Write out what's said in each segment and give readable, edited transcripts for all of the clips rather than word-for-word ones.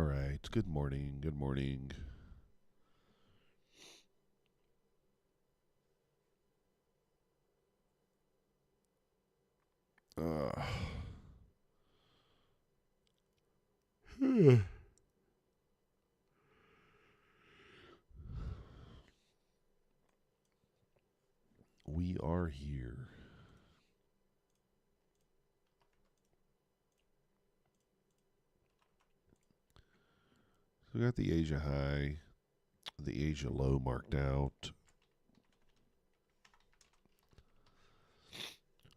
right. Good morning. Good morning. Uh, we are here. So we got the Asia high, the Asia low marked out.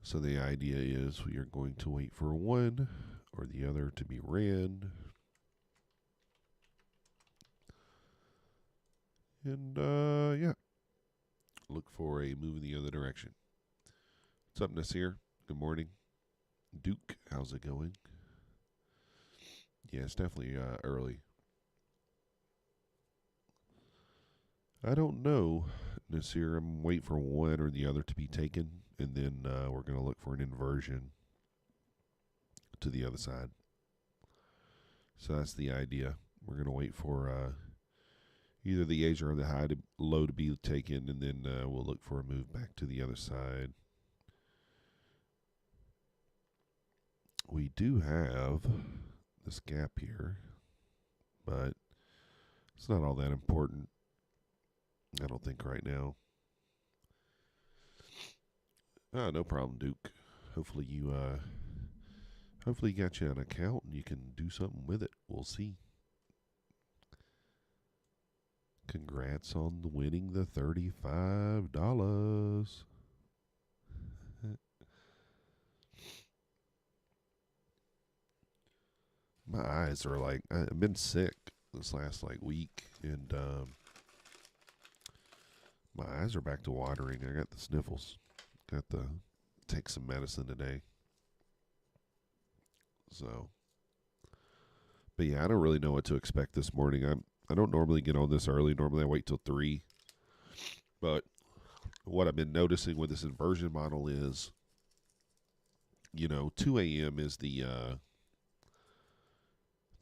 So the idea is we are going to wait for one or the other to be ran. And yeah, look for a move in the other direction. What's up, Nasir? Good morning. Duke, how's it going? Yeah, it's definitely early. I don't know, Nasir. I'm waiting for one or the other to be taken, and then we're going to look for an inversion to the other side. So that's the idea. We're going to wait for either the Asia or the high to low to be taken, and then we'll look for a move back to the other side. We do have this gap here, but it's not all that important. I don't think right now. No problem, Duke. Hopefully you got you an account and you can do something with it. We'll see. Congrats on winning the $35. My eyes are like, I've been sick this last week, and my eyes are back to watering. I got the sniffles. Got to take some medicine today. So, but yeah, I don't really know what to expect this morning. I don't normally get on this early. Normally I wait till 3. But what I've been noticing with this inversion model is, 2 a.m. is the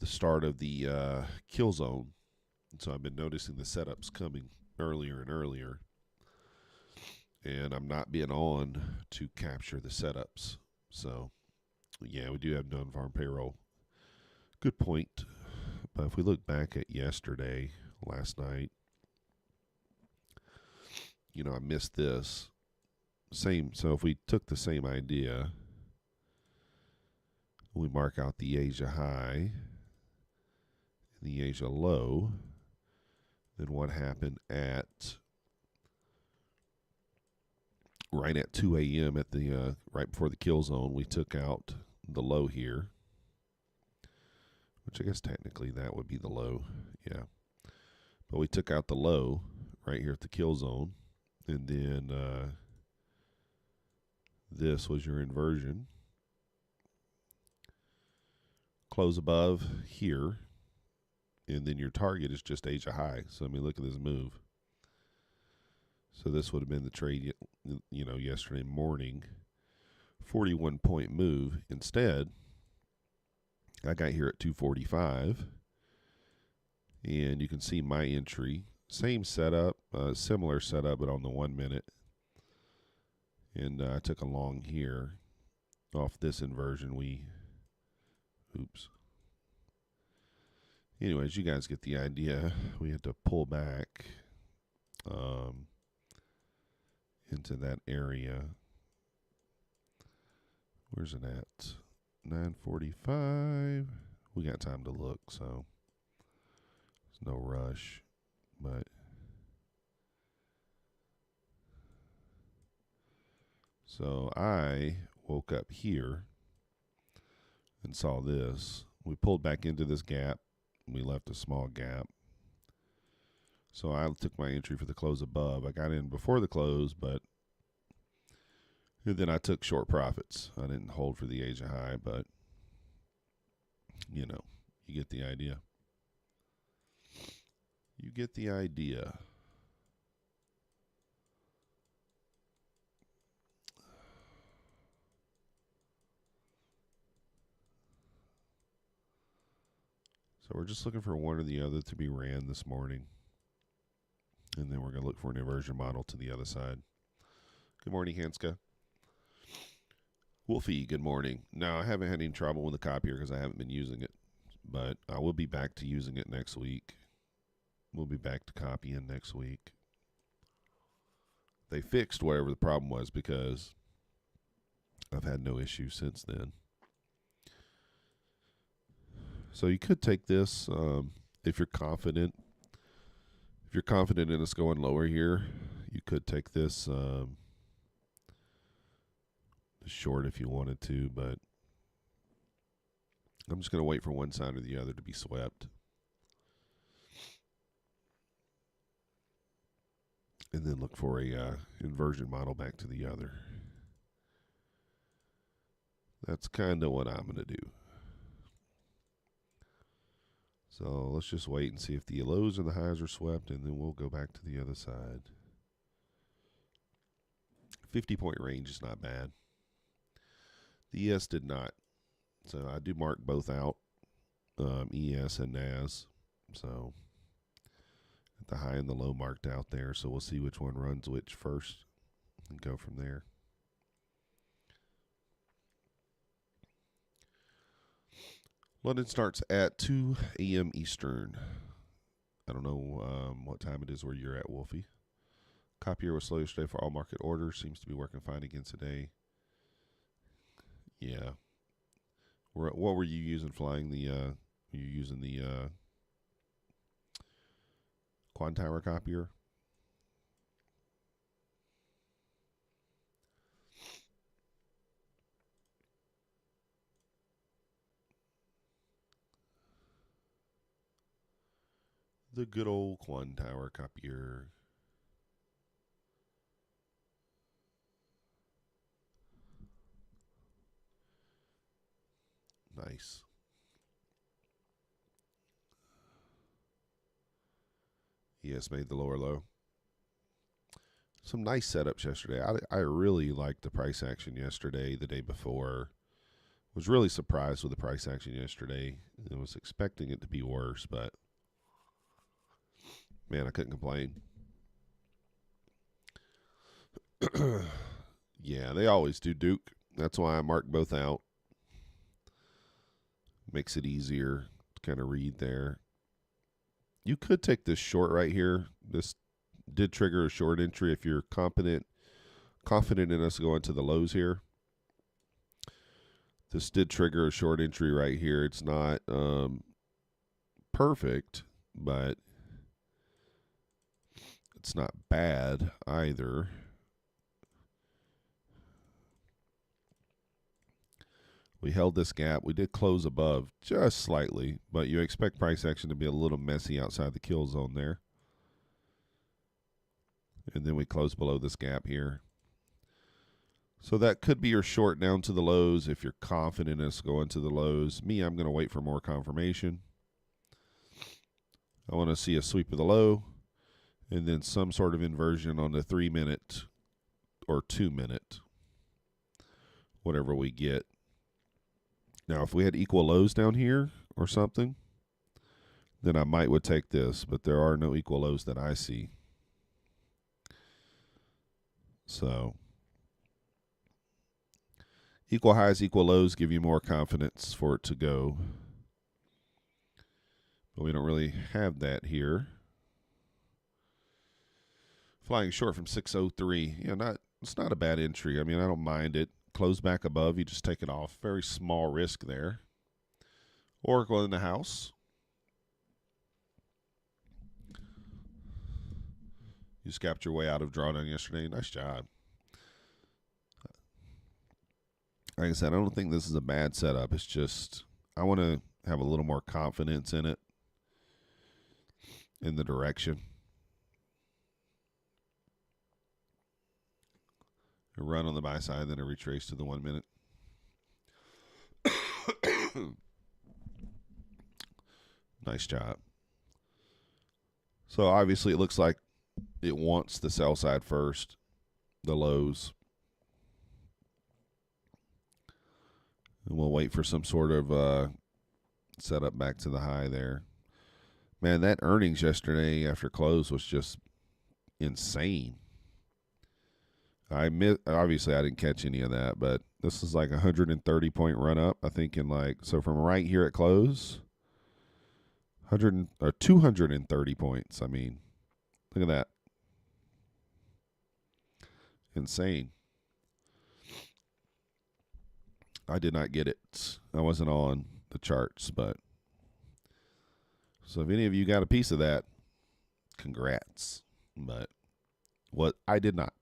start of the kill zone. And so I've been noticing the setups coming earlier and earlier. And I'm not being on to capture the setups. So, yeah, we do have non-farm payroll. Good point. But if we look back at yesterday, last night, I missed this. So if we took the same idea, we mark out the Asia high and the Asia low, then what happened right at 2 a.m. at the right before the kill zone, we took out the low here, which I guess technically that would be the low, yeah. But we took out the low right here at the kill zone, and then this was your inversion. Close above here, and then your target is just Asia high. So, look at this move. So this would have been the trade, yesterday morning, 41-point move. Instead, I got here at 245, and you can see my entry. Same setup, similar setup, but on the 1 minute. And I took a long here. Off this inversion, Anyways, you guys get the idea. We had to pull back into that area. Where's it at? 9:45. We got time to look, so there's no rush. But so I woke up here and saw this. We pulled back into this gap. We left a small gap. So I took my entry for the close above. I got in before the close, but then I took short profits. I didn't hold for the Asia high, but you get the idea. You get the idea. So we're just looking for one or the other to be ran this morning. And then we're going to look for an inversion model to the other side. Good morning, Hanska. Wolfie, good morning. No, I haven't had any trouble with the copier because I haven't been using it. But I will be back to using it next week. We'll be back to copying next week. They fixed whatever the problem was because I've had no issues since then. So you could take this if you're confident. If you're confident in us going lower here, you could take this short if you wanted to, but I'm just going to wait for one side or the other to be swept. And then look for a inversion model back to the other. That's kind of what I'm going to do. So let's just wait and see if the lows and the highs are swept, and then we'll go back to the other side. 50-point range is not bad. The ES did not. So I do mark both out, ES and NAS. So the high and the low marked out there. So we'll see which one runs which first and go from there. London starts at 2 a.m. Eastern. I don't know what time it is where you're at, Wolfie. Copier was slow yesterday for all market orders. Seems to be working fine again today. Yeah. What were you using flying the, were you using the Quad Tower copier? The good old Quad Tower copier. Nice. ES made the lower low. Some nice setups yesterday. I really liked the price action yesterday, the day before. Was really surprised with the price action yesterday. I was expecting it to be worse, but man, I couldn't complain. Yeah, they always do, Duke. That's why I marked both out. Makes it easier to kind of read there. You could take this short right here. This did trigger a short entry if you're confident in us going to the lows here. This did trigger a short entry right here. It's not perfect, but it's not bad either. We held this gap. We did close above just slightly, but you expect price action to be a little messy outside the kill zone there. And then we close below this gap here. So that could be your short down to the lows if you're confident in us going to the lows. Me, I'm going to wait for more confirmation. I want to see a sweep of the low and then some sort of inversion on the 3-minute or 2-minute, whatever we get. Now, if we had equal lows down here or something, then I would take this, but there are no equal lows that I see. So equal highs, equal lows give you more confidence for it to go. But we don't really have that here. Flying short from 603. Yeah, it's not a bad entry. I mean, I don't mind it. Close back above, you just take it off. Very small risk there. Oracle in the house. You scalped your way out of drawdown yesterday. Nice job. Like I said, I don't think this is a bad setup. It's just I want to have a little more confidence in it, in the direction. A run on the buy side, then a retrace to the 1 minute. Nice job. So obviously it looks like it wants the sell side first, the lows. And we'll wait for some sort of Set up back to the high there. Man, that earnings yesterday after close was just insane. Obviously I didn't catch any of that, but this is like a 130 point run up. I think so from right here at close, 230 points. I mean, look at that, insane. I did not get it. I wasn't on the charts, but so if any of you got a piece of that, congrats. But what I did not.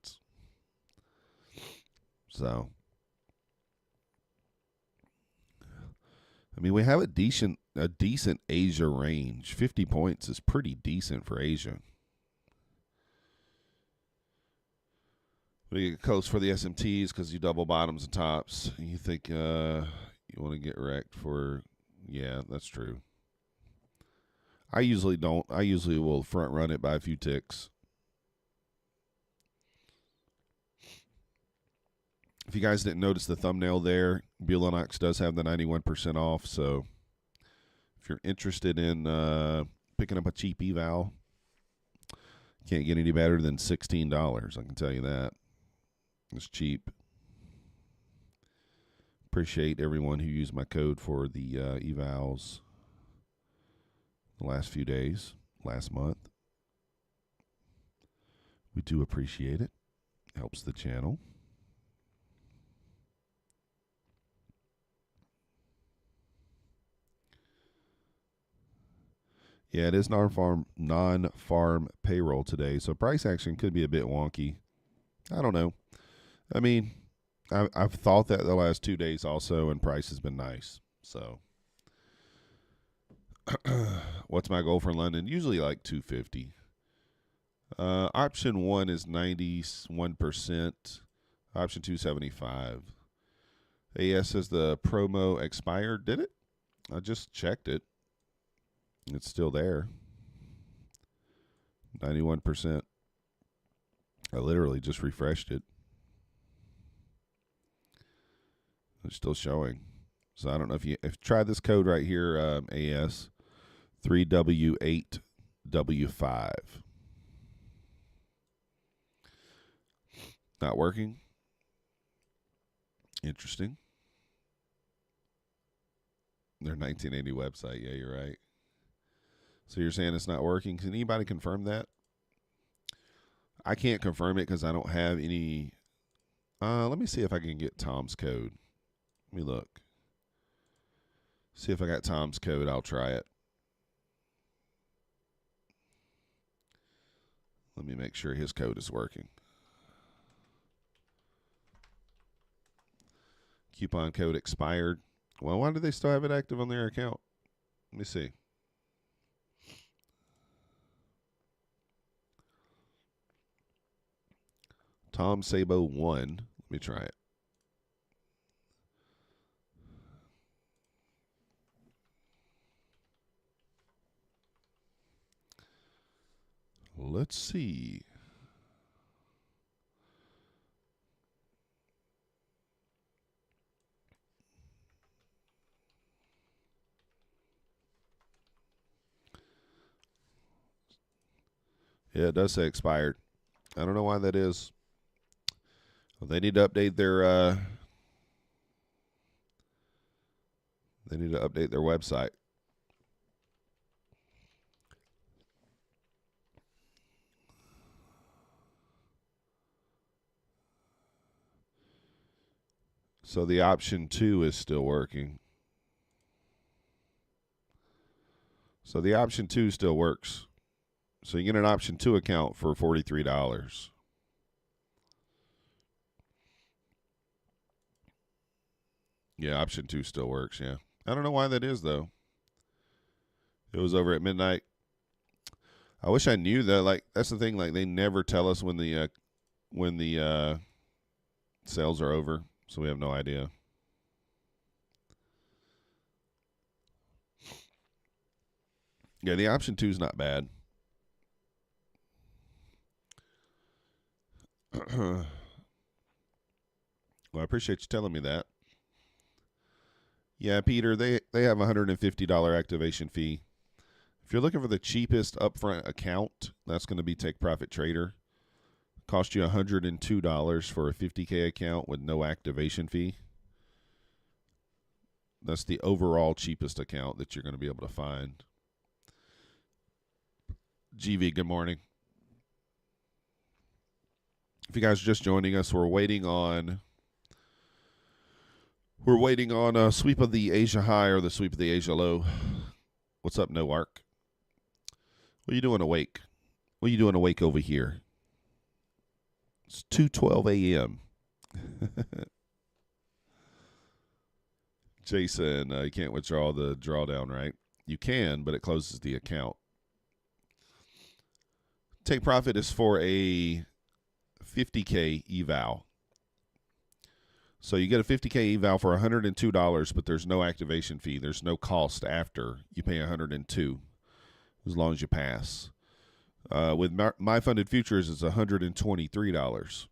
So, I mean, we have a decent Asia range. 50 points is pretty decent for Asia. We get close for the SMTs because you double bottoms and tops. You think you want to get wrecked for, yeah, that's true. I usually don't. I usually will front run it by a few ticks. If you guys didn't notice the thumbnail there, Bulenox does have the 91% off. So if you're interested in picking up a cheap eval, can't get any better than $16. I can tell you that. It's cheap. Appreciate everyone who used my code for the evals the last few days, last month. We do appreciate it. Helps the channel. Yeah, it is non-farm payroll today, so price action could be a bit wonky. I don't know. I mean, I've thought that the last 2 days also, and price has been nice. So, what's my goal for London? Usually like 250. Option 1 is 91%. Option 2, 75. AS says the promo expired. Did it? I just checked it. It's still there. 91%. I literally just refreshed it. It's still showing. So I don't know if you try this code right here, AS 3W8W5. Not working. Interesting. Their 1980 website. Yeah, you're right. So you're saying it's not working? Can anybody confirm that? I can't confirm it because I don't have any. Let me see if I can get Tom's code. Let me look. See if I got Tom's code. I'll try it. Let me make sure his code is working. Coupon code expired. Well, why do they still have it active on their account? Let me see. Tom Sabo 1. Let me try it. Let's see. Yeah, it does say expired. I don't know why that is. Well, they need to update their website. So the option 2 is still working. So the option 2 still works. So you get an option 2 account for $43. Yeah, option 2 still works, yeah. I don't know why that is, though. It was over at midnight. I wish I knew that. Like, that's the thing. Like, they never tell us when the sales are over, so we have no idea. Yeah, the option 2 is not bad. Well, I appreciate you telling me that. Yeah, Peter, they have a $150 activation fee. If you're looking for the cheapest upfront account, that's going to be Take Profit Trader. Cost you $102 for a 50K account with no activation fee. That's the overall cheapest account that you're going to be able to find. GV, good morning. If you guys are just joining us, we're waiting on a sweep of the Asia high or the sweep of the Asia low. What's up, No Arc? What are you doing awake? What are you doing awake over here? It's 2:12 a.m. Jason, you can't withdraw the drawdown, right? You can, but it closes the account. Take Profit is for a 50K eval. So you get a 50K eval for $102, but there's no activation fee. There's no cost after. You pay $102 as long as you pass. With my funded futures, it's $123.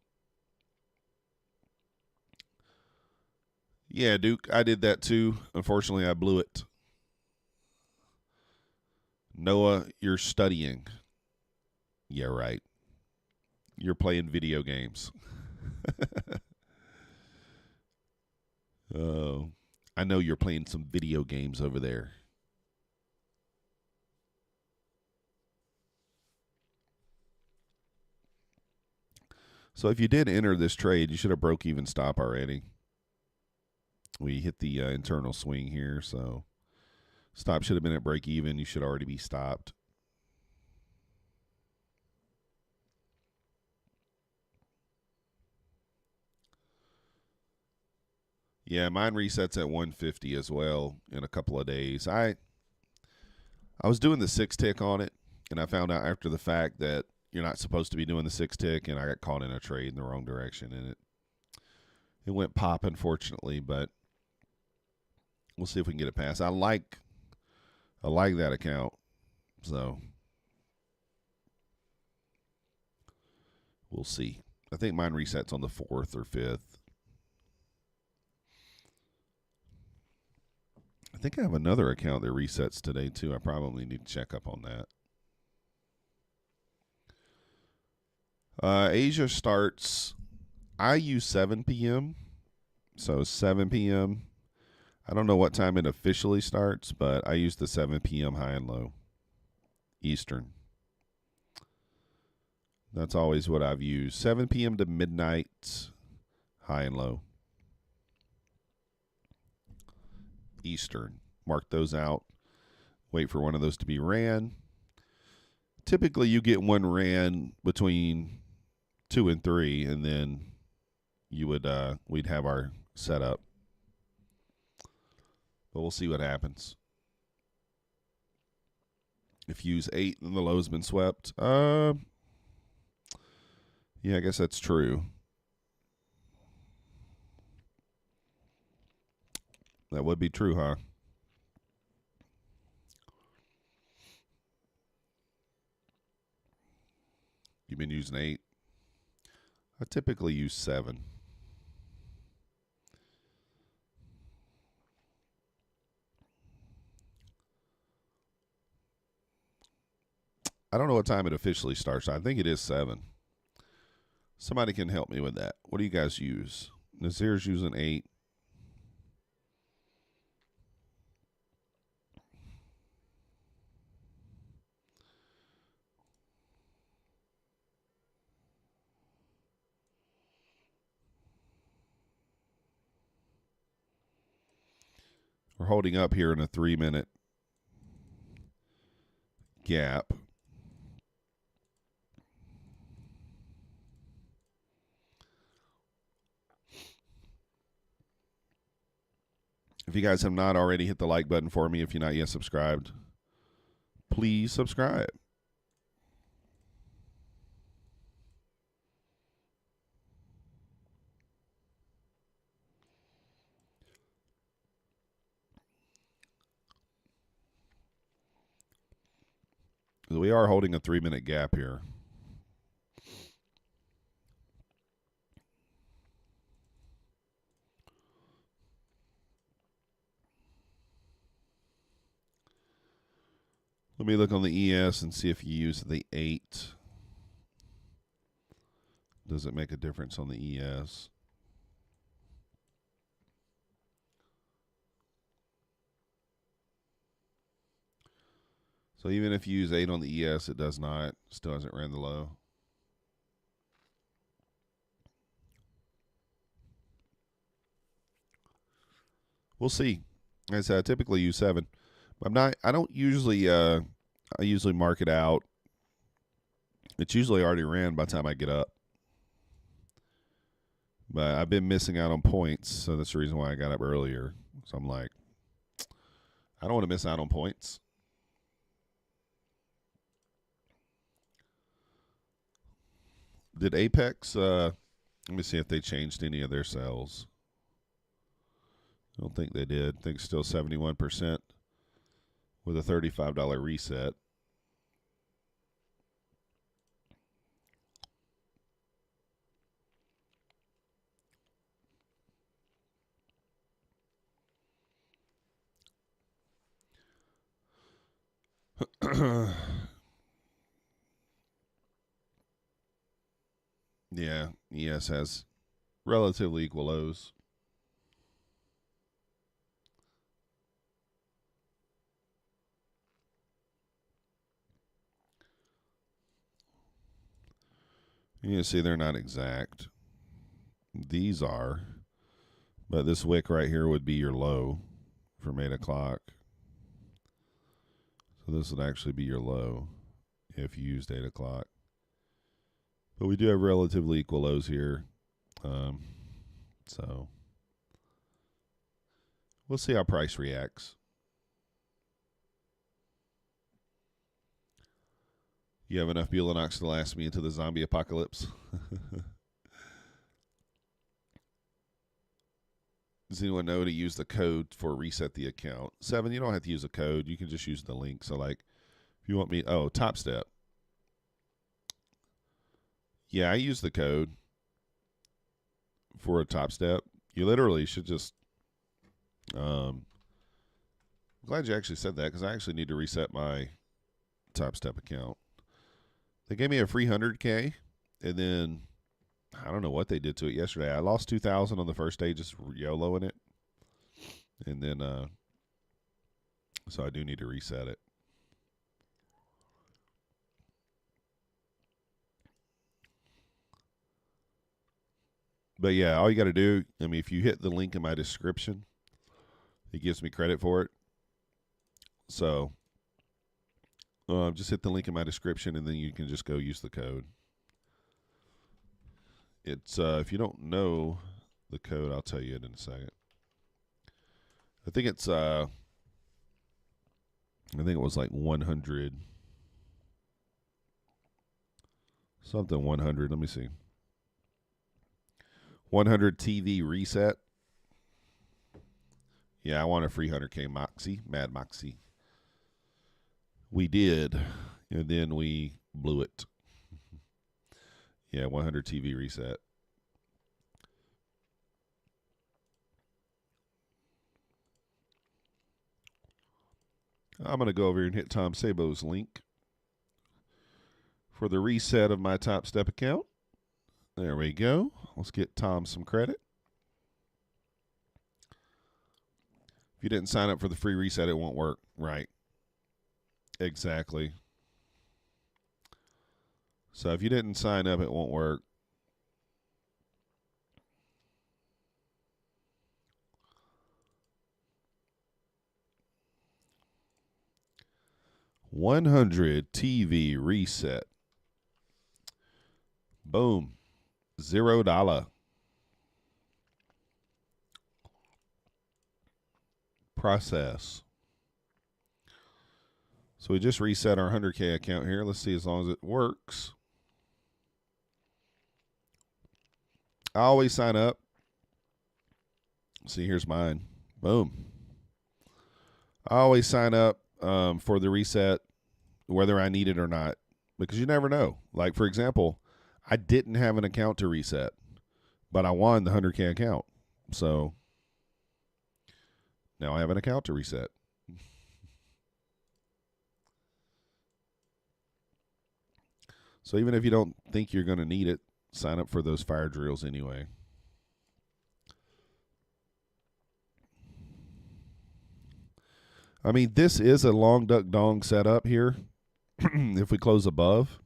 Yeah, Duke, I did that too. Unfortunately, I blew it. Noah, you're studying. Yeah, right. You're playing video games. Oh, I know you're playing some video games over there. So if you did enter this trade, you should have broke even stop already. We hit the internal swing here, so stop should have been at break even. You should already be stopped. Yeah, mine resets at 150 as well in a couple of days. I was doing the 6-tick on it, and I found out after the fact that you're not supposed to be doing the 6-tick, and I got caught in a trade in the wrong direction, and it went pop, unfortunately, but we'll see if we can get it past. I like that account, so we'll see. I think mine resets on the 4th or 5th. I think I have another account that resets today, too. I probably need to check up on that. Asia starts, I use 7 p.m., so 7 p.m. I don't know what time it officially starts, but I use the 7 p.m. high and low Eastern. That's always what I've used. 7 p.m. to midnight, high and low Eastern. Mark those out. Wait for one of those to be ran. Typically, you get one ran between 2 and 3, and then you would we'd have our setup. But we'll see what happens. If you use 8 and the low's been swept, yeah, I guess that's true. That would be true, huh? You've been using 8. I typically use 7. I don't know what time it officially starts. I think it is 7. Somebody can help me with that. What do you guys use? Nazir's using 8. We're holding up here in a 3-minute gap. If you guys have not already, hit the like button for me. If you're not yet subscribed, please subscribe. We are holding a 3-minute gap here. Let me look on the ES and see if you use the 8. Does it make a difference on the ES? So even if you use 8 on the ES, it does not. Still hasn't ran the low. We'll see. Like I said, I typically use 7. I don't usually I usually mark it out. It's usually already ran by the time I get up. But I've been missing out on points, so that's the reason why I got up earlier. So I'm like, I don't want to miss out on points. Did Apex, let me see if they changed any of their sales. I don't think they did. I think it's still 71% with a $35 reset. Yeah, ES has relatively equal lows. You can see they're not exact. These are. But this wick right here would be your low from 8 o'clock. So this would actually be your low if you used 8 o'clock. But we do have relatively equal lows here. So we'll see how price reacts. You have enough Bulenox to last me into the zombie apocalypse? Does anyone know to use the code for reset the account? 7, you don't have to use a code. You can just use the link. So, like, if you want me, Topstep. Yeah, I use the code for a Topstep. You literally should just, I'm glad you actually said that because I actually need to reset my Topstep account. They gave me a free 100K, and then I don't know what they did to it yesterday. I lost 2,000 on the first day just YOLOing it. And then, so I do need to reset it. But yeah, all you got to do, I mean, if you hit the link in my description, it gives me credit for it. So just hit the link in my description, and then you can just go use the code. It's if you don't know the code, I'll tell you it in a second. I think it's I think it was like 100 something 100. Let me see. 100 TV reset. Yeah, I want a free 100K Moxie, Mad Moxie. We did, and then we blew it. Yeah, 100 TV reset. I'm going to go over here and hit Tom Sabo's link for the reset of my Topstep account. There we go. Let's get Tom some credit. If you didn't sign up for the free reset, it won't work. Right. Exactly. So if you didn't sign up, it won't work. $100 TV reset. Boom. $0. Process. So we just reset our 100K account here. Let's see as long as it works. I always sign up. See, here's mine. Boom. I always sign up for the reset, whether I need it or not, because you never know. Like, for example, I didn't have an account to reset, but I won the 100K account. So now I have an account to reset. So even if you don't think you're going to need it, sign up for those fire drills anyway. I mean, this is a long duck dong setup here. If we close above,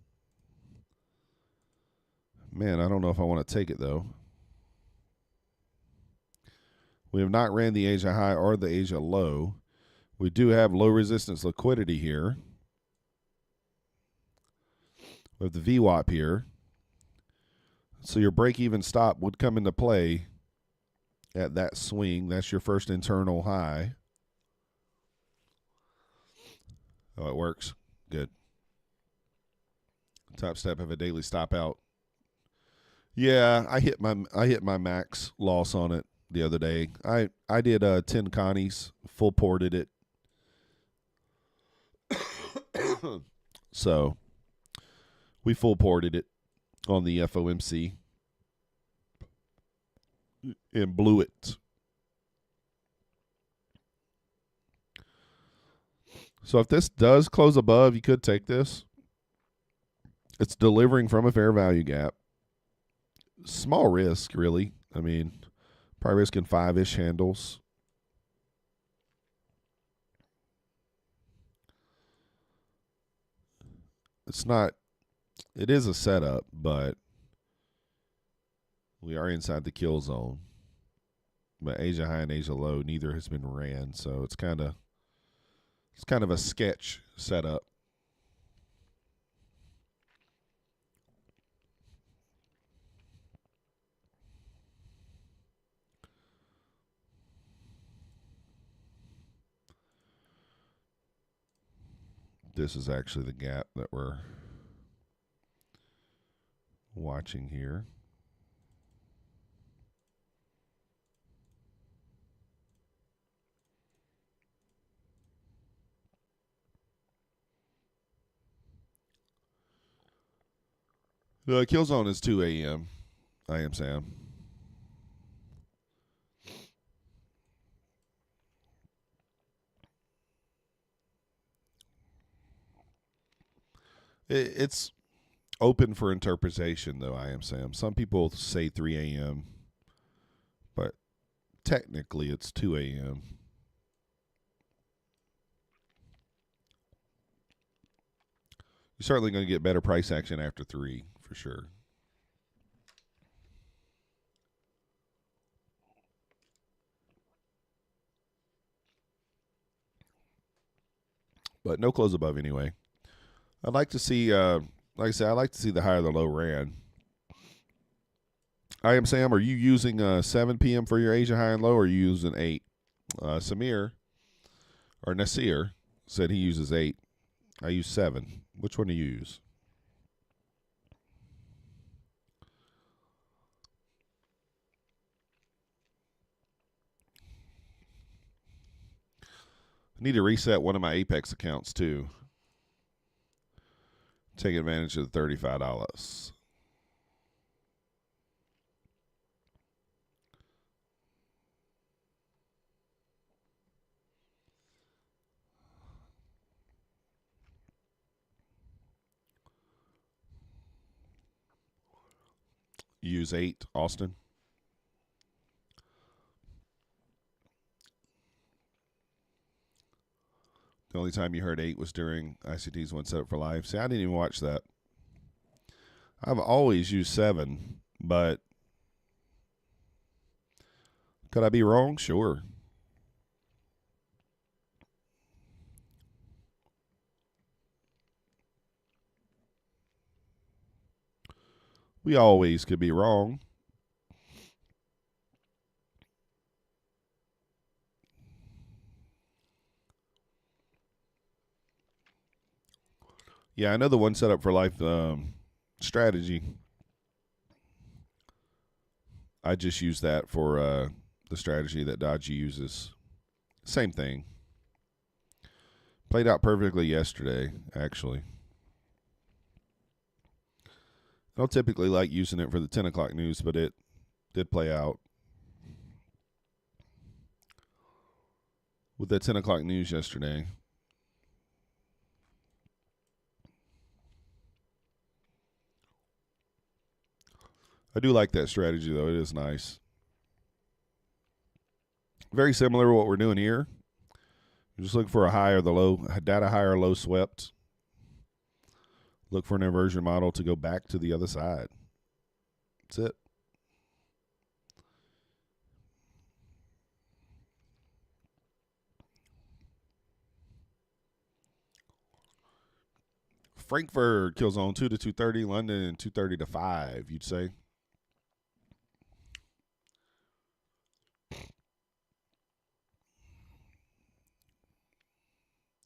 man, I don't know if I want to take it though. We have not ran the Asia high or the Asia low. We do have low resistance liquidity here. We have the VWAP here. So your break-even stop would come into play at that swing. That's your first internal high. Oh, it works. Good. Topstep have a daily stop out. Yeah, I hit my max loss on it the other day. I did 10 Connies, full ported it. So we full ported it on the FOMC and blew it. So if this does close above, you could take this. It's delivering from a fair value gap. Small risk, really. I mean, probably risking 5-ish handles. It's not, it is a setup, but we are inside the kill zone. But Asia high and Asia low, neither has been ran, so it's kind of a sketch setup. This is actually the gap that we're watching here. The kill zone is 2 a.m. I am Sam. It's open for interpretation, though, I am Sam. Some people say 3 a.m., but technically it's 2 a.m. You're certainly going to get better price action after 3, for sure. But no close above anyway. I'd like to see, like I said, I'd like to see the higher the low ran. I am Sam. Are you using 7 p.m. for your Asia high and low, or are you using 8? Samir, or Nasir, said he uses 8. I use 7. Which one do you use? I need to reset one of my Apex accounts, too. Take advantage of the $35. You use 8, Austin? The only time you heard 8 was during ICT's One Setup for Life. See, I didn't even watch that. I've always used 7, but could I be wrong? Sure. We always could be wrong. Yeah, I know the One Setup for Life strategy. I just use that for the strategy that Dodgy uses. Same thing. Played out perfectly yesterday, actually. I don't typically like using it for the 10 o'clock news, but it did play out. With that 10 o'clock news yesterday, I do like that strategy, though. It is nice. Very similar to what we're doing here. Just look for a high or the low, data high or low swept. Look for an inversion model to go back to the other side. That's it. Frankfurt kill zone 2 to 230, London 230 to 5, you'd say.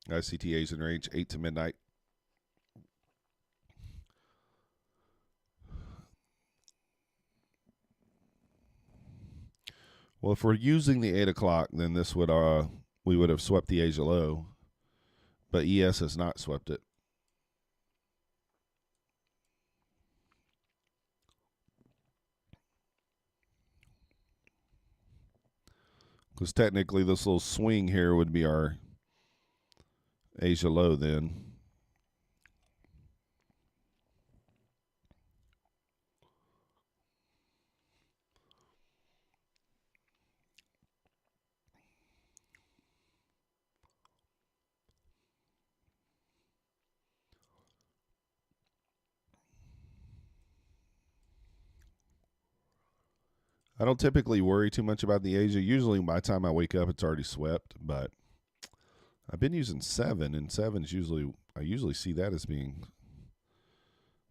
ICTA's in range 8 to midnight. Well, if we're using the 8 o'clock, then this would we would have swept the Asia low, but ES has not swept it. Because technically this little swing here would be our Asia low then. I don't typically worry too much about the Asia. Usually by the time I wake up, it's already swept. But I've been using 7, and 7 is I usually see that as being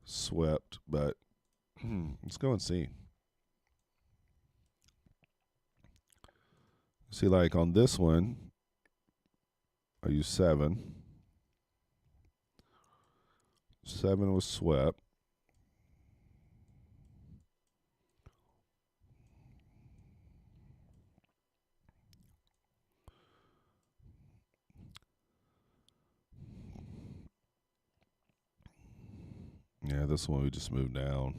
swept. But let's go and see. See, like on this one, I use 7. 7 was swept. Yeah, this one we just moved down.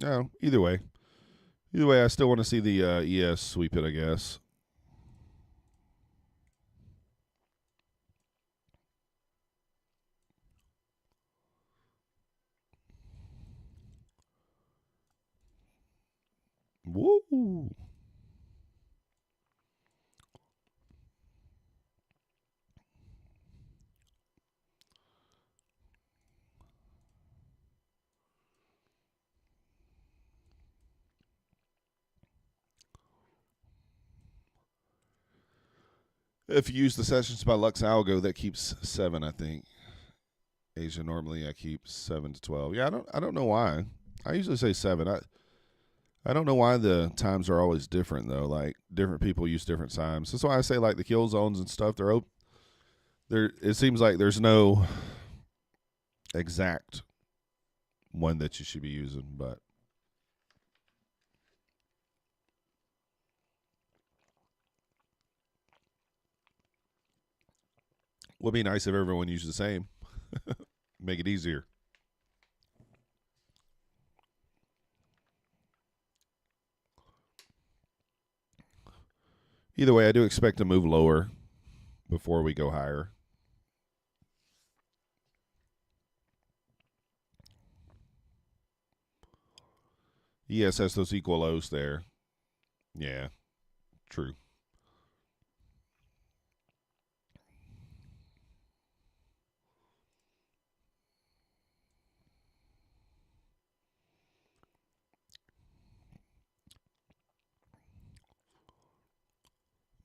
No, either way. Either way, I still want to see the ES sweep it, I guess. Woo! If you use the sessions by Lux Algo, that keeps 7, I think. Asia normally I keep 7 to 12. Yeah, I don't know why. I usually say 7. I don't know why the times are always different though. Like different people use different times. That's why I say like the kill zones and stuff. They're open. It seems like there's no exact one that you should be using, but would be nice if everyone used the same. Make it easier. Either way, I do expect to move lower before we go higher. ES has those equal lows there. Yeah, true.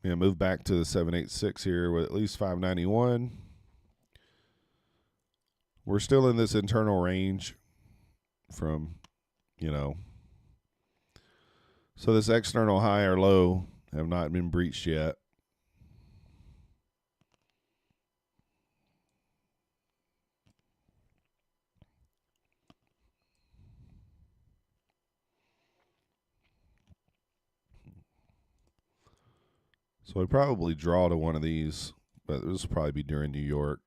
Yeah, move back to the 786 here with at least 591. We're still in this internal range from, so this external high or low have not been breached yet. So I'd probably draw to one of these, but this will probably be during New York.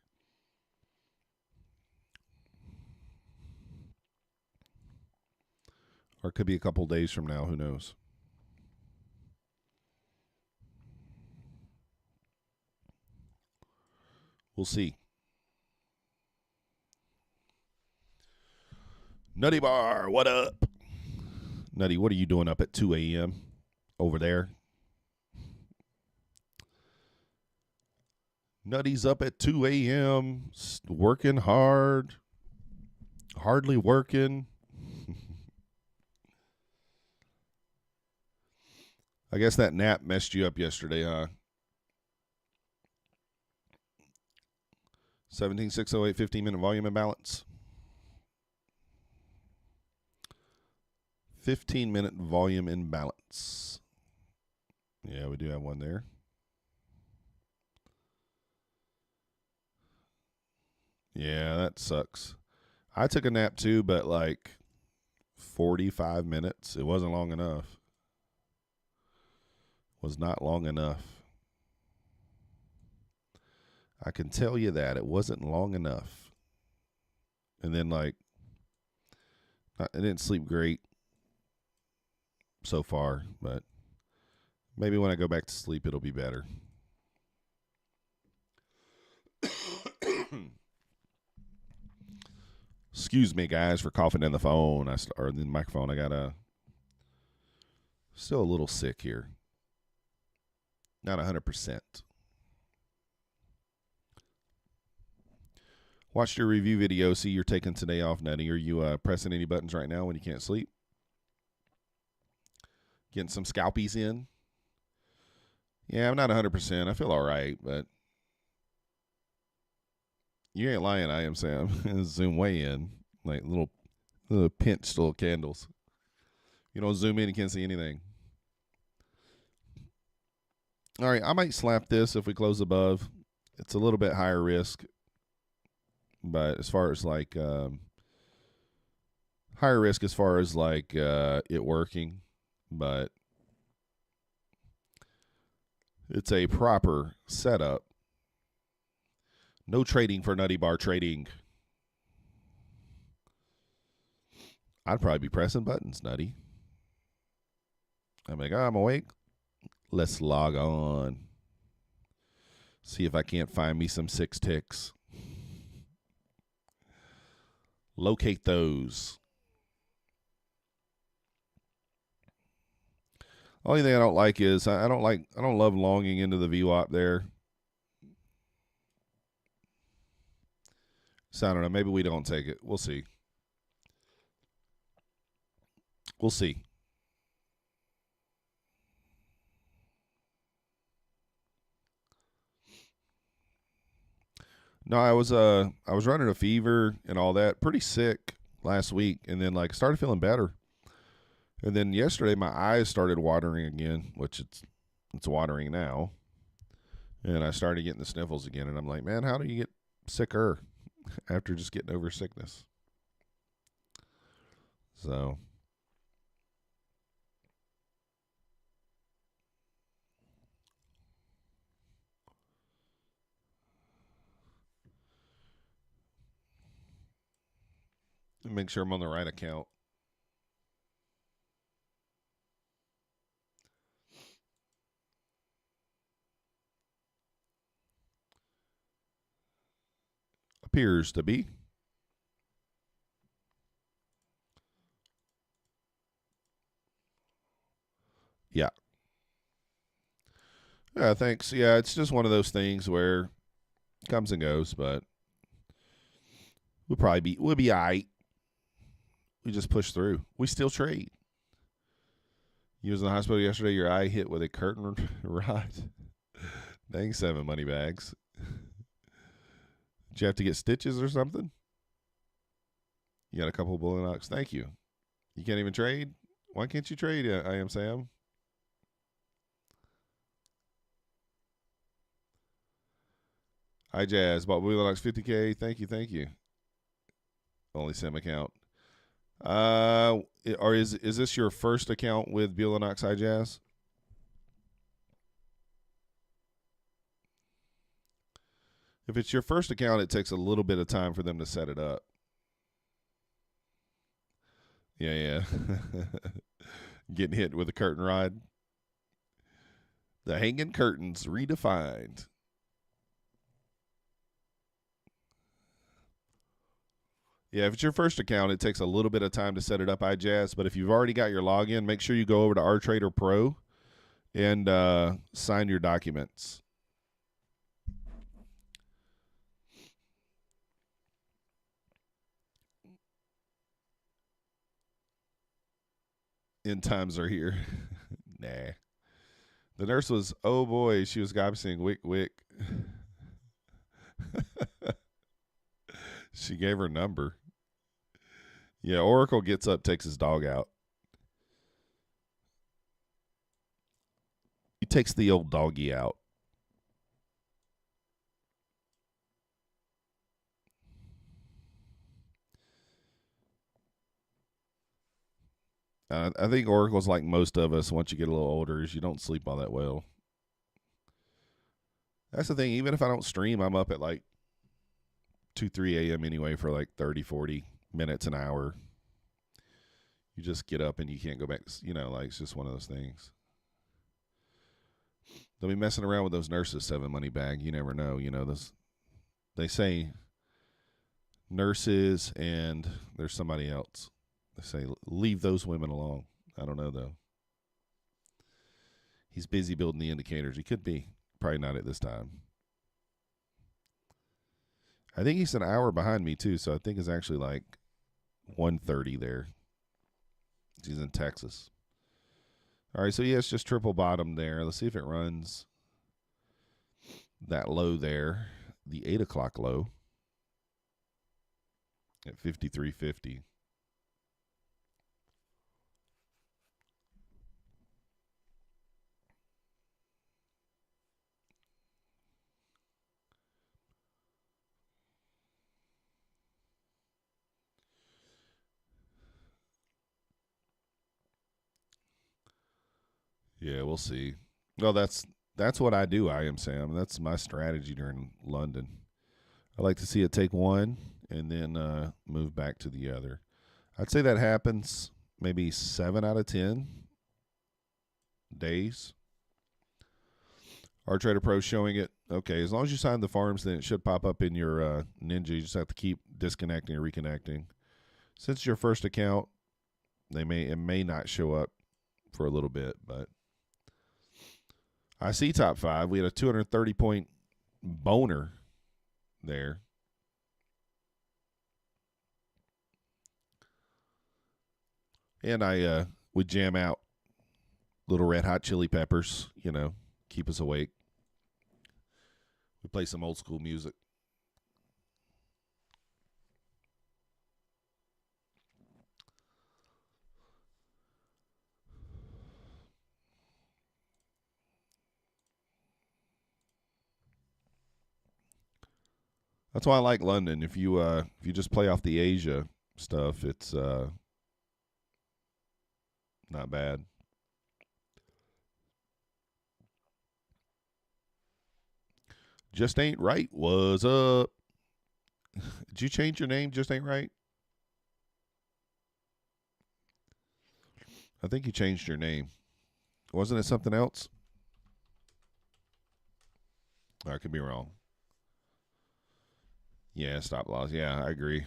Or it could be a couple days from now. Who knows? We'll see. Nutty Bar, what up? Nutty, what are you doing up at 2 a.m. over there? Nutty's up at 2 a.m. working hard, hardly working. I guess that nap messed you up yesterday, huh? 17608, 15-minute volume imbalance. 15-minute volume imbalance. Yeah, we do have one there. Yeah, that sucks. I took a nap too, but like 45 minutes. It wasn't long enough. Was not long enough. I can tell you that. It wasn't long enough. And then, like, I didn't sleep great so far, but maybe when I go back to sleep, it'll be better. Excuse me, guys, for coughing in the phone or in the microphone. I got still a little sick here. Not 100%. Watched your review video. See, you're taking today off, Nutty. Are you pressing any buttons right now when you can't sleep? Getting some scalpies in? Yeah, I'm not 100%. I feel all right, but you ain't lying, I am, Sam. Zoom way in. Like little pinched little candles. You don't zoom in, you can't see anything. All right, I might slap this if we close above. It's a little bit higher risk. But as far as like higher risk as far as like it working, but it's a proper setup. No trading for Nutty Bar trading. I'd probably be pressing buttons, Nutty. I'm like, I'm awake. Let's log on. See if I can't find me some 6 ticks. Locate those. Only thing I don't like is I don't love longing into the VWAP there. So I don't know. Maybe we don't take it. We'll see. We'll see. No, I was running a fever and all that, pretty sick last week, and then like started feeling better. And then yesterday my eyes started watering again, which it's watering now. And I started getting the sniffles again, and I'm like, man, how do you get sicker after just getting over sickness? So make sure I'm on the right account. Appears to be. Yeah. Yeah, thanks. Yeah, it's just one of those things where it comes and goes, but we'll be all right. We just push through. We still trade. You was in the hospital yesterday, your eye hit with a curtain rod. Dang, 7 money bags. Did you have to get stitches or something? You got a couple of Bulenox. Thank you. You can't even trade? Why can't you trade, I am Sam? Hi, Jazz. Bought Bulenox 50K. Thank you. Only Sim account. Or is this your first account with Bulenox, Hi, Jazz? If it's your first account, it takes a little bit of time for them to set it up. Yeah. Getting hit with a curtain rod. The hanging curtains redefined. Yeah, if it's your first account, it takes a little bit of time to set it up, iJazz. But if you've already got your login, make sure you go over to RTrader Pro and sign your documents. End times are here. Nah. The nurse was, oh boy, she was gossiping, wick, wick. She gave her number. Yeah, Oracle gets up, takes his dog out. He takes the old doggy out. I think Oracle's like most of us. Once you get a little older, is you don't sleep all that well. That's the thing. Even if I don't stream, I'm up at like 2, 3 a.m. anyway for like 30, 40 minutes, an hour. You just get up and you can't go back. You know, like it's just one of those things. They'll be messing around with those nurses, 7 money bag. You never know. You know, they say nurses and there's somebody else. They say leave those women alone. I don't know, though. He's busy building the indicators. He could be. Probably not at this time. I think he's an hour behind me, too, so I think it's actually like 1:30 there. He's in Texas. All right, so yeah, it's just triple bottom there. Let's see if it runs that low there, the 8 o'clock low at 53.50. Yeah, we'll see. Well, that's what I do, I am Sam. That's my strategy during London. I like to see it take one and then move back to the other. I'd say that happens maybe 7 out of 10 days. RTrader Pro showing it. Okay, as long as you sign the forms, then it should pop up in your Ninja. You just have to keep disconnecting and reconnecting. Since it's your first account, it may not show up for a little bit, but I see top 5. We had a 230-point boner there. And I would jam out little Red Hot Chili Peppers, you know, keep us awake. We play some old school music. That's why I like London. If you just play off the Asia stuff, it's not bad. Just Ain't Right. What's up? Did you change your name? Just Ain't Right? I think you changed your name. Wasn't it something else? I could be wrong. Yeah, stop loss. Yeah, I agree.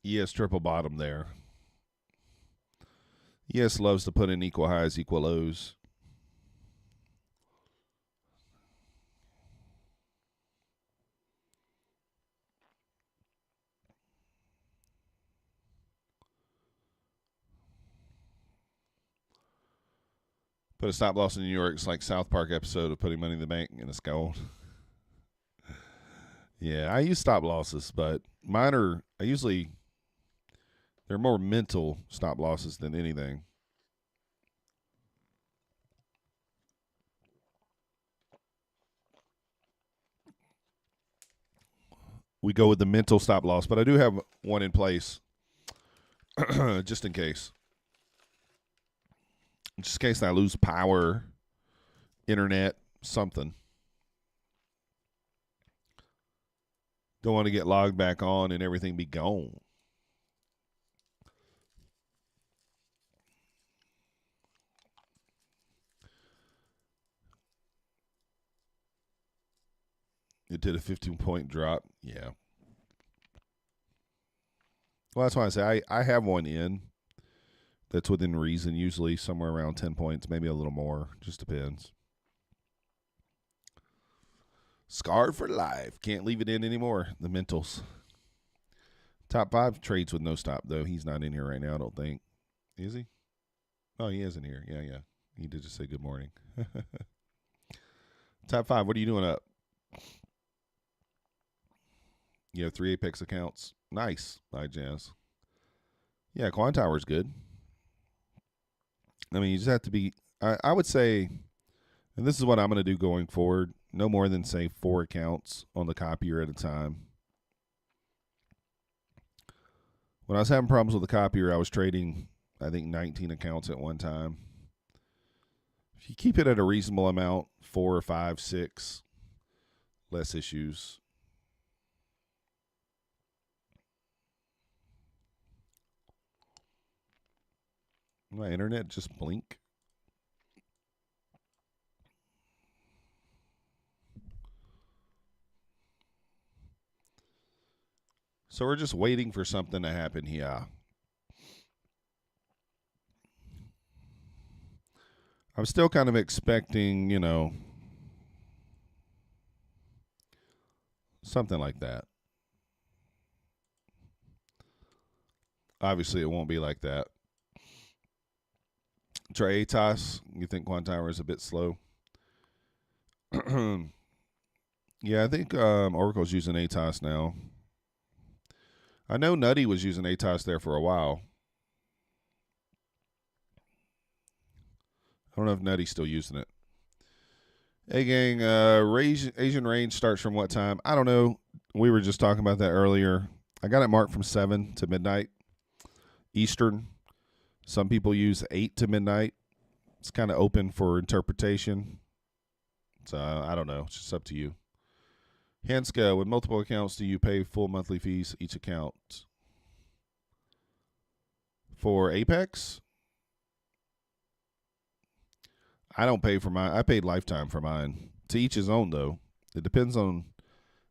Yes, triple bottom there. Yes, loves to put in equal highs, equal lows. Put a stop loss in New York. It's like South Park episode of Putting Money in the Bank, and it's gone. Yeah, I use stop losses, but mine are they're more mental stop losses than anything. We go with the mental stop loss, but I do have one in place just in case. just in case I lose power, internet, something. Don't want to get logged back on and everything be gone. It did a 15-point drop. Yeah. Well, that's why I say I have one in that's within reason, usually somewhere around 10 points, maybe a little more. Just depends. Scarred for life. Can't leave it in anymore. The mentals. Top 5 trades with no stop, though. He's not in here right now, I don't think. Is he? Oh, he is in here. Yeah. He did just say good morning. Top 5, what are you doing up? You have 3 Apex accounts. Nice. Bye, Jazz. Yeah, Quantower's good. I mean, you just have to be, I would say, and this is what I'm going to do going forward, no more than, say, 4 accounts on the copier at a time. When I was having problems with the copier, I was trading, I think, 19 accounts at one time. If you keep it at a reasonable amount, 4 or 5, 6, less issues. My internet just blink. So we're just waiting for something to happen here. I'm still kind of expecting, something like that. Obviously, it won't be like that. Try ATOS. You think Quantower is a bit slow? Yeah, I think Oracle's using ATOS now. I know Nutty was using ATOS there for a while. I don't know if Nutty's still using it. Hey, gang, Asian range starts from what time? I don't know. We were just talking about that earlier. I got it marked from 7 to midnight Eastern. Some people use 8 to midnight. It's kind of open for interpretation. So I don't know. It's just up to you. Hanska, with multiple accounts, do you pay full monthly fees each account? For Apex? I don't pay for mine. I paid lifetime for mine. To each his own, though. It depends on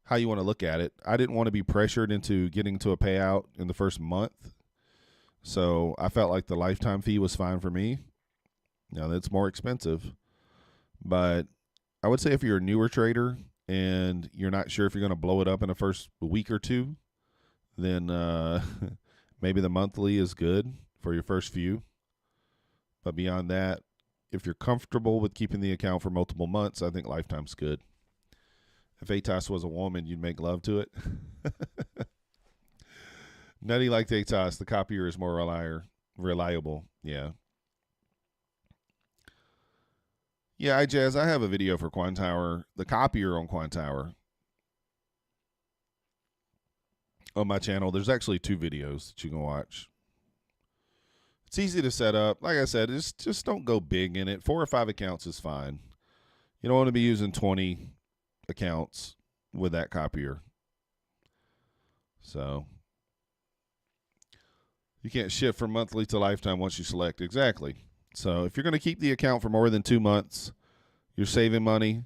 how you want to look at it. I didn't want to be pressured into getting to a payout in the first month. So I felt like the lifetime fee was fine for me. Now, that's more expensive. But I would say if you're a newer trader and you're not sure if you're going to blow it up in the first week or two, then maybe the monthly is good for your first few. But beyond that, if you're comfortable with keeping the account for multiple months, I think lifetime's good. If ATOS was a woman, you'd make love to it. Nutty liked ATOS. The copier is more reliable. Yeah. Yeah, Jazz, I have a video for Quantower, the copier on Quantower on my channel. There's actually 2 videos that you can watch. It's easy to set up. Like I said, just don't go big in it. 4 or 5 accounts is fine. You don't want to be using 20 accounts with that copier. So you can't shift from monthly to lifetime once you select. Exactly. So if you're going to keep the account for more than 2 months, you're saving money.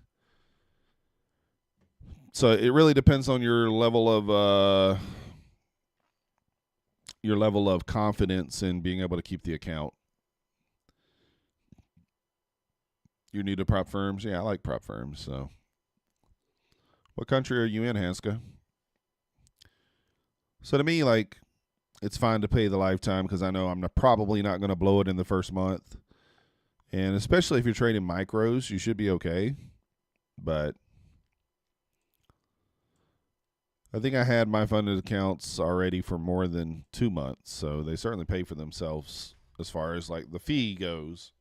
So it really depends on your level of confidence in being able to keep the account. You're new to prop firms? Yeah, I like prop firms. So what country are you in, Hanska? So to me, like, it's fine to pay the lifetime because I know I'm probably not going to blow it in the first month. And especially if you're trading micros, you should be okay. But I think I had my funded accounts already for more than 2 months. So they certainly pay for themselves as far as, like, the fee goes.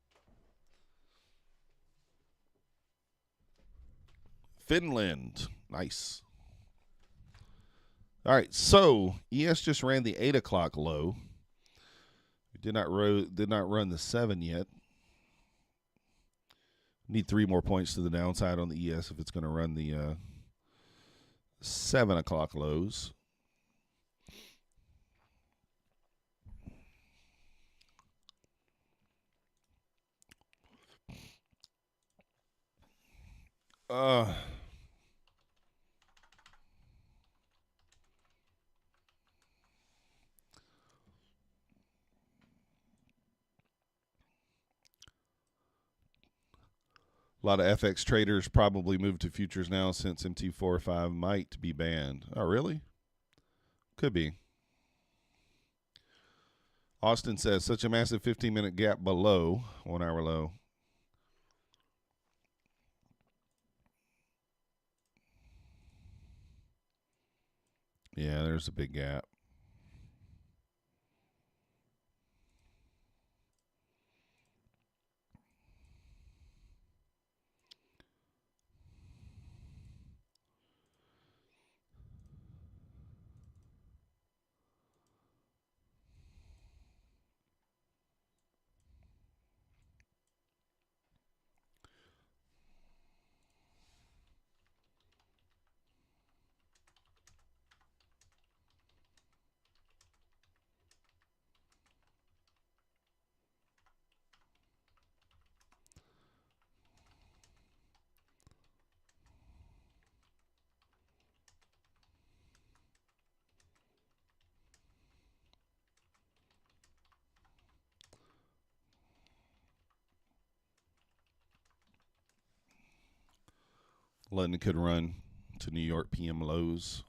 Finland. Nice. All right, so ES just ran the 8 o'clock low. We did not run the 7 yet. Need 3 more points to the downside on the ES if it's going to run the 7 o'clock lows. A lot of FX traders probably moved to futures now since MT405 might be banned. Oh, really? Could be. Austin says, such a massive 15-minute gap below 1 hour low. Yeah, there's a big gap. London could run to New York PM lows.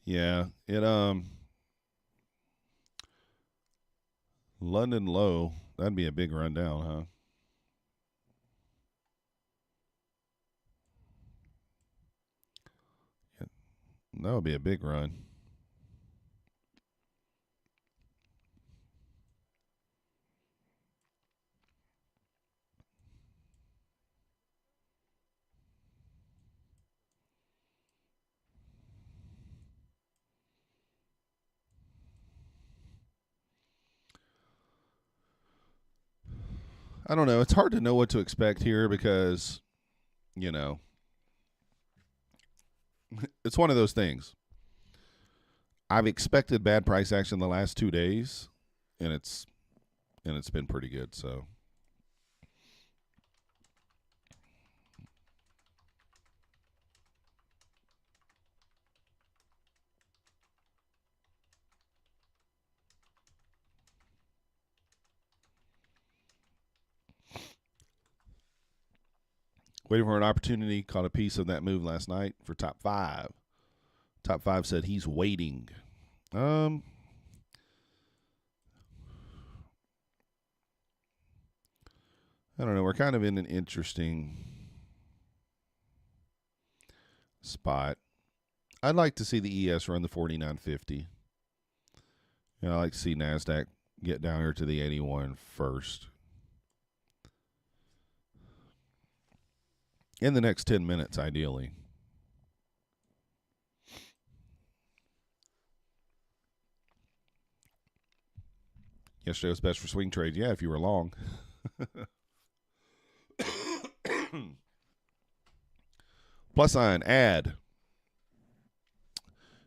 Yeah, it London low, that'd be a big run down, huh? That would be a big run. I don't know. It's hard to know what to expect here because, you know, it's one of those things. I've expected bad price action the last 2 days, and it's been pretty good. So waiting for an opportunity. Caught a piece of that move last night for top 5. Top 5 said he's waiting. I don't know. We're kind of in an interesting spot. I'd like to see the ES run the 49.50. I'd like to see Nasdaq get down here to the 81 first. In the next 10 minutes, ideally. Yesterday was best for swing trades. Yeah, if you were long. Plus sign, add.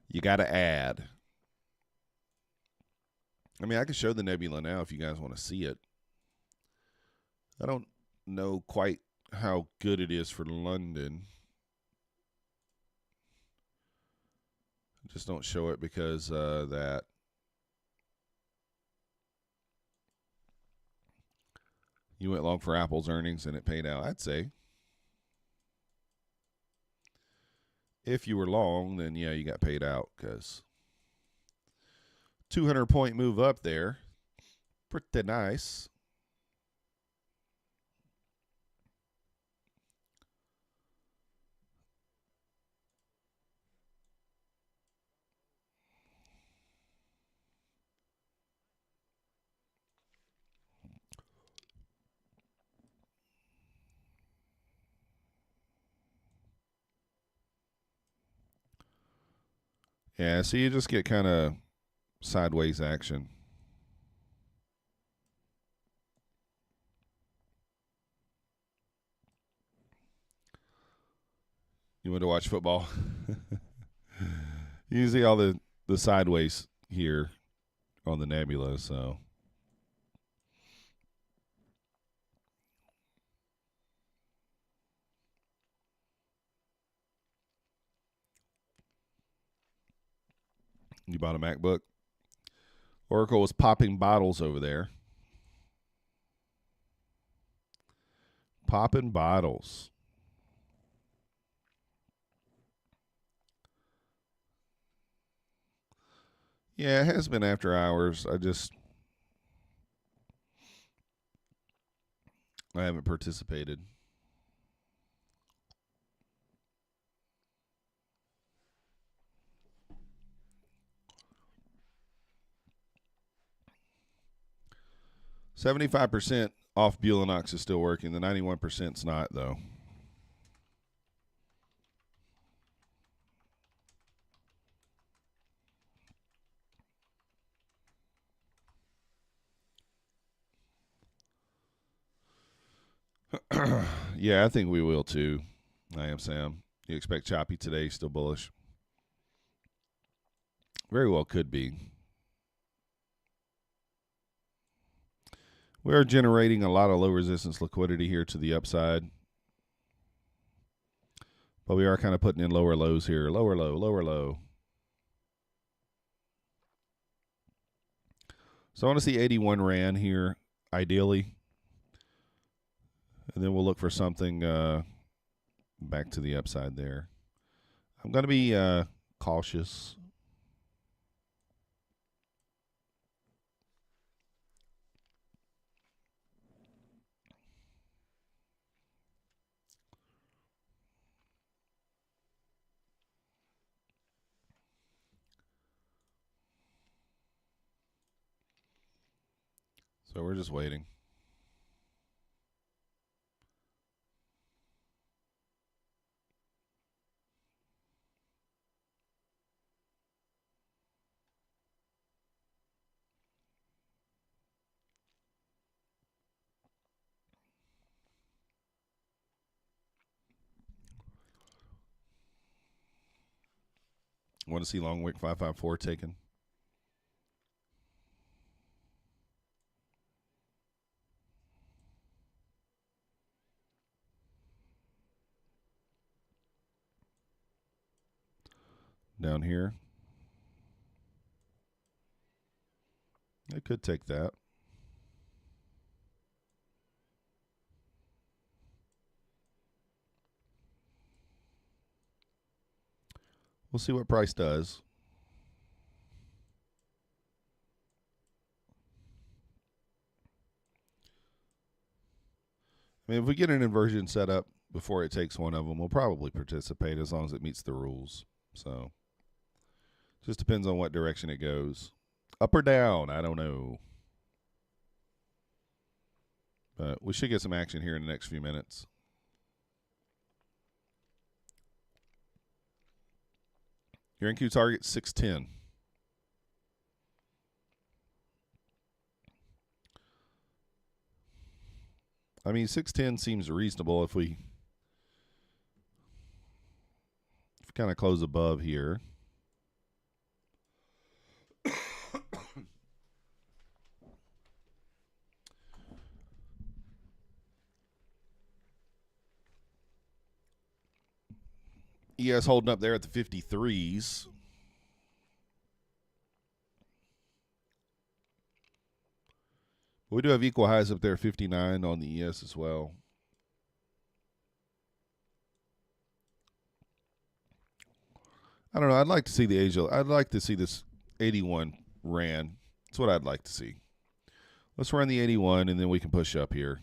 You got to add. I mean, I can show the nebula now if you guys want to see it. I don't know quite how good it is for London. Just don't show it because that. You went long for Apple's earnings and it paid out, I'd say. If you were long, then yeah, you got paid out because 200-point move up there. Pretty nice. Yeah, so you just get kind of sideways action. You want to watch football? You see all the sideways here on the nebula, so. You bought a MacBook? Oracle was popping bottles over there. Popping bottles. Yeah, it has been after hours. I haven't participated. $75% off Bulenox is still working. The 91%'s not, though. Yeah, I think we will too. I am Sam. You expect choppy today, still bullish? Very well could be. We are generating a lot of low resistance liquidity here to the upside. But we are kind of putting in lower lows here. Lower low, lower low. So I want to see 81 Rand here, ideally. And then we'll look for something back to the upside there. I'm going to be cautious. So we're just waiting. Want to see long wick 554 taken? Down here. I could take that. We'll see what price does. I mean, if we get an inversion set up before it takes one of them, we'll probably participate as long as it meets the rules. So, just depends on what direction it goes. Up or down, I don't know. But we should get some action here in the next few minutes. Your NQ target 610. I mean, 610 seems reasonable if we kind of close above here. ES holding up there at the 53s. We do have equal highs up there, 59 on the ES as well. I don't know. I'd like to see the Asia. I'd like to see this 81 Rand. That's what I'd like to see. Let's run the 81, and then we can push up here.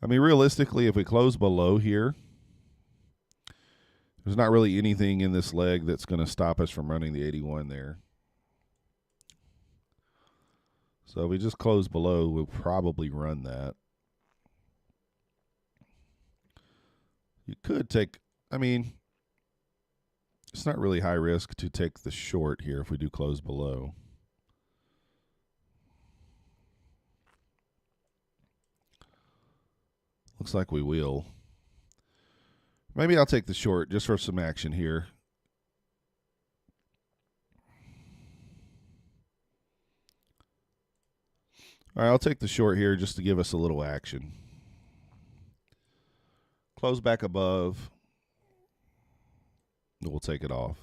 I mean, realistically, if we close below here, there's not really anything in this leg that's going to stop us from running the 81 there. So if we just close below, we'll probably run that. You could take, I mean, it's not really high risk to take the short here if we do close below. Looks like we will. Maybe I'll take the short just for some action here. All right, I'll take the short here just to give us a little action. Close back above. We'll take it off.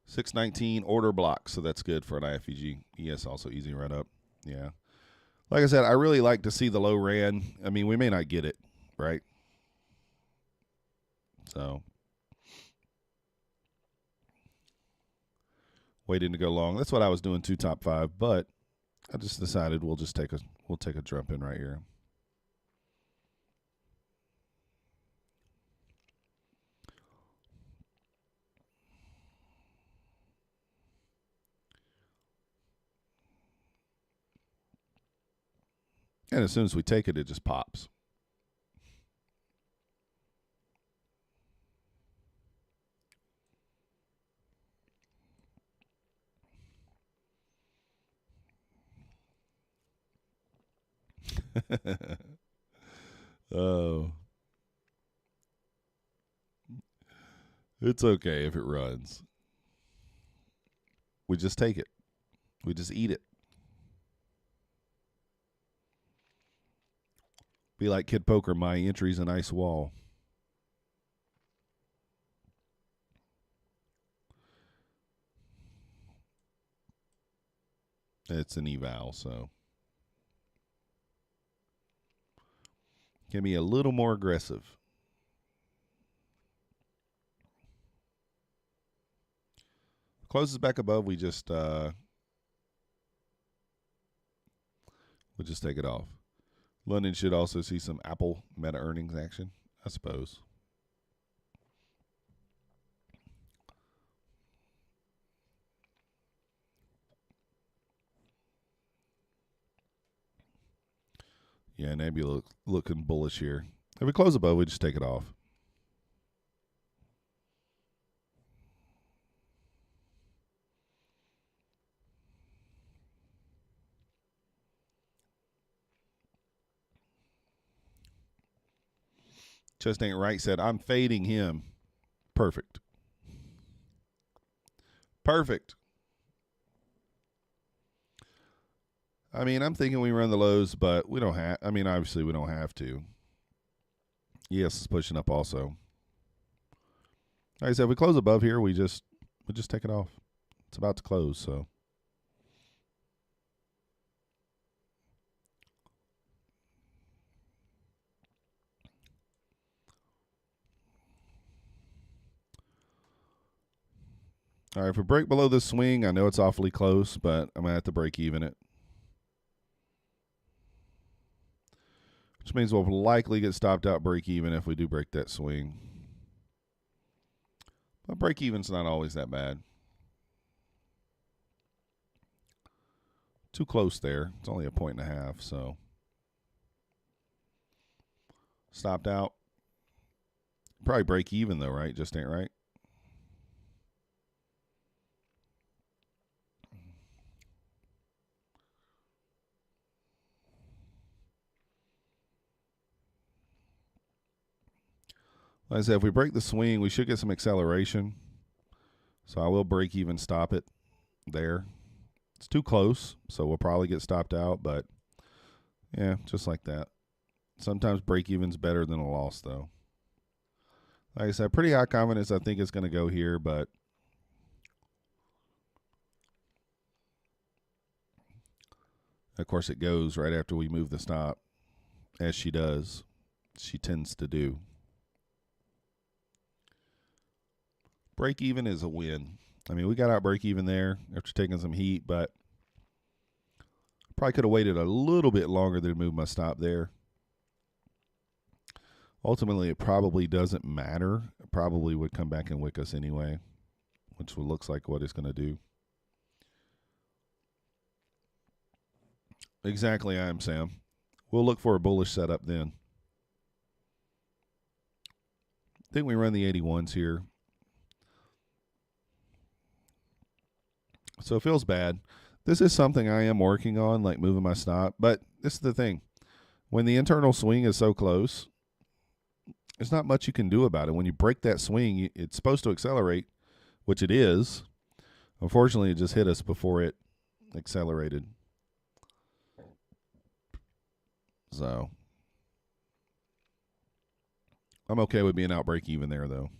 $6.19 order block, so that's good for an IFEG. ES also easy run up. Yeah. Like I said, I really like to see the low ran. I mean, we may not get it, right? So waiting to go long. That's what I was doing 2 top 5, but I just decided we'll take a jump in right here. And as soon as we take it, it just pops. Oh. It's okay if it runs. We just take it. We just eat it. Be like Kid Poker, my entry's an ice wall. It's an eval, so can be a little more aggressive. Closes back above, we just take it off. London should also see some Apple meta earnings action, I suppose. Yeah, Nebula looking bullish here. If we close above, we just take it off. Just Ain't Right said, I'm fading him. Perfect. Perfect. I mean, I'm thinking we run the lows, but we don't have. I mean, obviously, we don't have to. Yes, it's pushing up also. Like I said, if we close above here, we just take it off. It's about to close, so. All right, if we break below this swing, I know it's awfully close, but I'm going to have to break even it. Which means we'll likely get stopped out break even if we do break that swing. But break even's not always that bad. Too close there. It's only 1.5 points, so. Stopped out. Probably break even though, right? Just Ain't Right. Like I said, if we break the swing, we should get some acceleration. So I will break even, stop it there. It's too close, so we'll probably get stopped out, but yeah, just like that. Sometimes break even's better than a loss, though. Like I said, pretty high confidence I think it's going to go here, but of course it goes right after we move the stop, as she does. She tends to do. Break even is a win. I mean, we got out break even there after taking some heat, but probably could have waited a little bit longer to move my stop there. Ultimately, it probably doesn't matter. It probably would come back and wick us anyway, which looks like what it's going to do. Exactly, I am, Sam. We'll look for a bullish setup then. I think we run the 81s here. So it feels bad. This is something I am working on, like moving my stop. But this is the thing. When the internal swing is so close, there's not much you can do about it. When you break that swing, it's supposed to accelerate, which it is. Unfortunately, it just hit us before it accelerated. So I'm okay with being out break even there, though.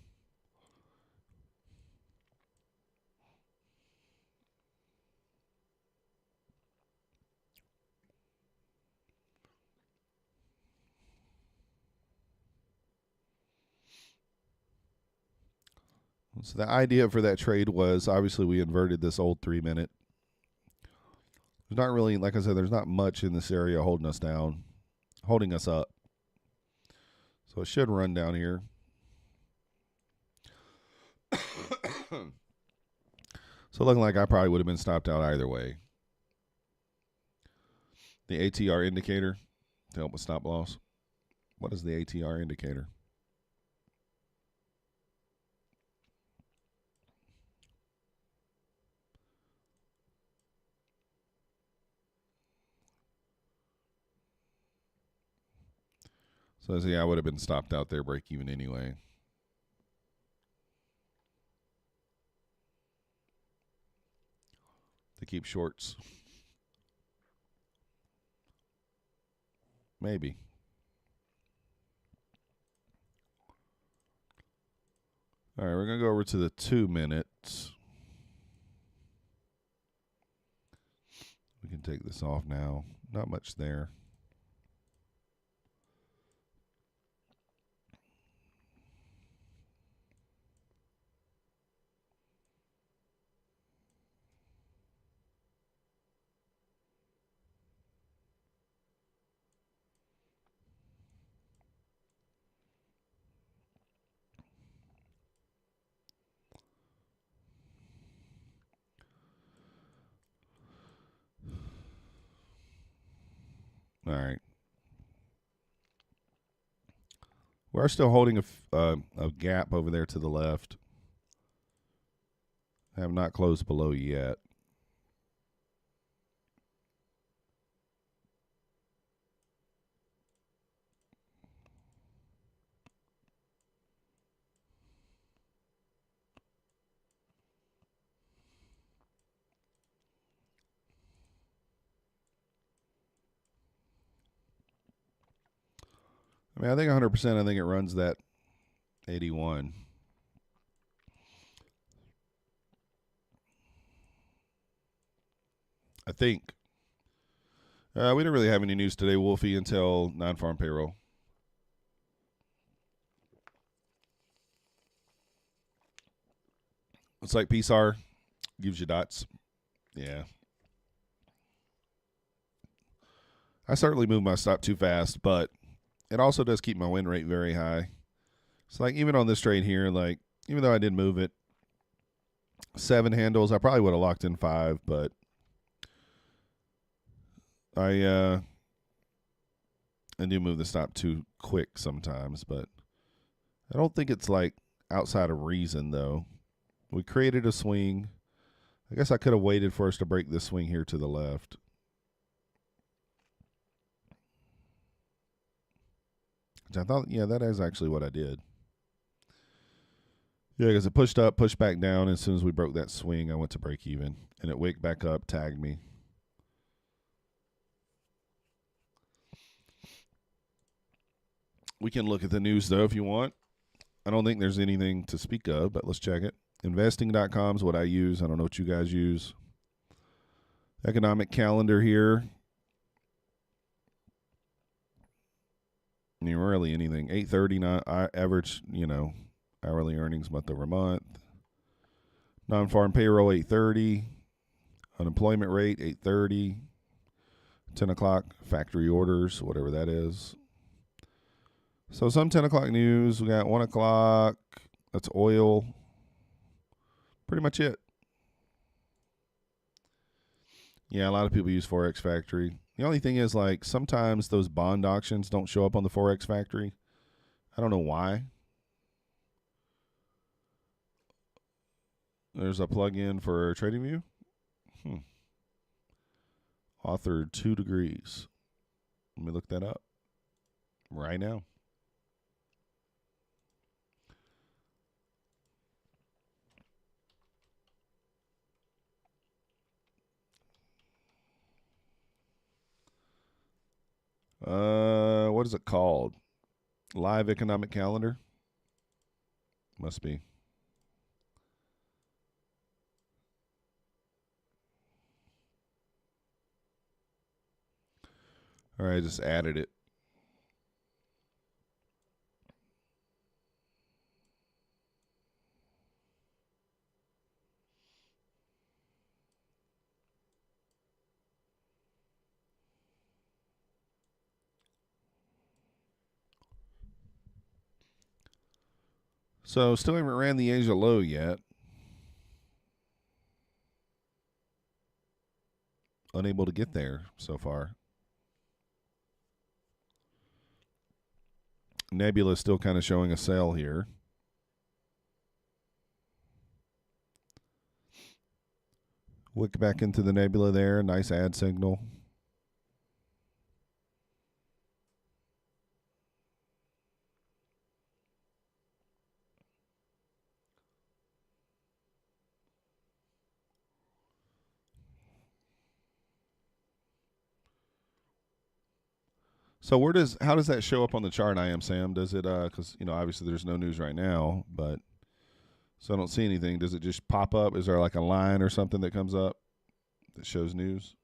So the idea for that trade was, obviously we inverted this old 3-minute. There's not really, like I said, there's not much in this area holding us down, holding us up. So it should run down here. So looking like I probably would have been stopped out either way. The ATR indicator to help with stop loss. What is the ATR indicator? So yeah, I would have been stopped out there break even anyway. To keep shorts. Maybe. All right, we're going to go over to the 2 minutes. We can take this off now. Not much there. All right. We're still holding a gap over there to the left. Have not closed below yet. I mean, I think 100%, I think it runs that 81. I think. We didn't really have any news today, Wolfie, until non-farm payroll. It's like PSAR gives you dots. Yeah. I certainly moved my stop too fast, but it also does keep my win rate very high. So, like, even on this trade here, like, even though I did move it 7 handles, I probably would have locked in 5, but I do move the stop too quick sometimes, but I don't think it's, like, outside of reason, though. We created a swing. I guess I could have waited for us to break this swing here to the left. Which I thought, yeah, that is actually what I did. Yeah, because it pushed up, pushed back down. And as soon as we broke that swing, I went to break even. And it wicked back up, tagged me. We can look at the news, though, if you want. I don't think there's anything to speak of, but let's check it. Investing.com is what I use. I don't know what you guys use. Economic calendar here. I mean, really anything. 830 average, hourly earnings month over month. Non-farm payroll, 830. Unemployment rate, 830. 10 o'clock factory orders, whatever that is. So some 10 o'clock news. We got 1 o'clock. That's oil. Pretty much it. Yeah, a lot of people use Forex Factory. The only thing is, like, sometimes those bond auctions don't show up on the Forex Factory. I don't know why. There's a plug-in for TradingView. Authored 2 degrees. Let me look that up right now. What is it called? Live Economic Calendar? Must be. All right, I just added it. So still haven't ran the Asia low yet. Unable to get there so far. Nebula is still kind of showing a sell here. Wick back into the nebula there. Nice ad signal. So how does that show up on the chart, I am Sam? Does it because obviously there's no news right now, but so I don't see anything. Does it just pop up? Is there like a line or something that comes up that shows news?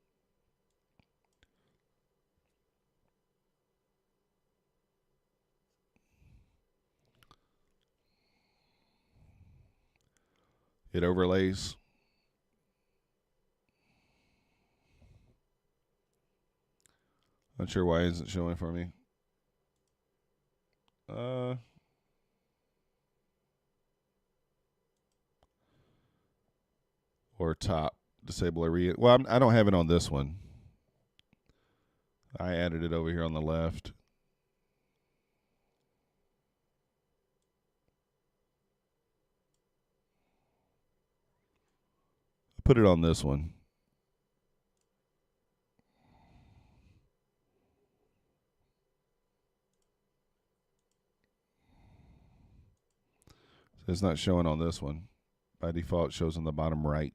It overlays. Not sure why it isn't showing for me. Or top disable area. Well, I don't have it on this one. I added it over here on the left. I put it on this one. So it's not showing on this one. By default, it shows on the bottom right.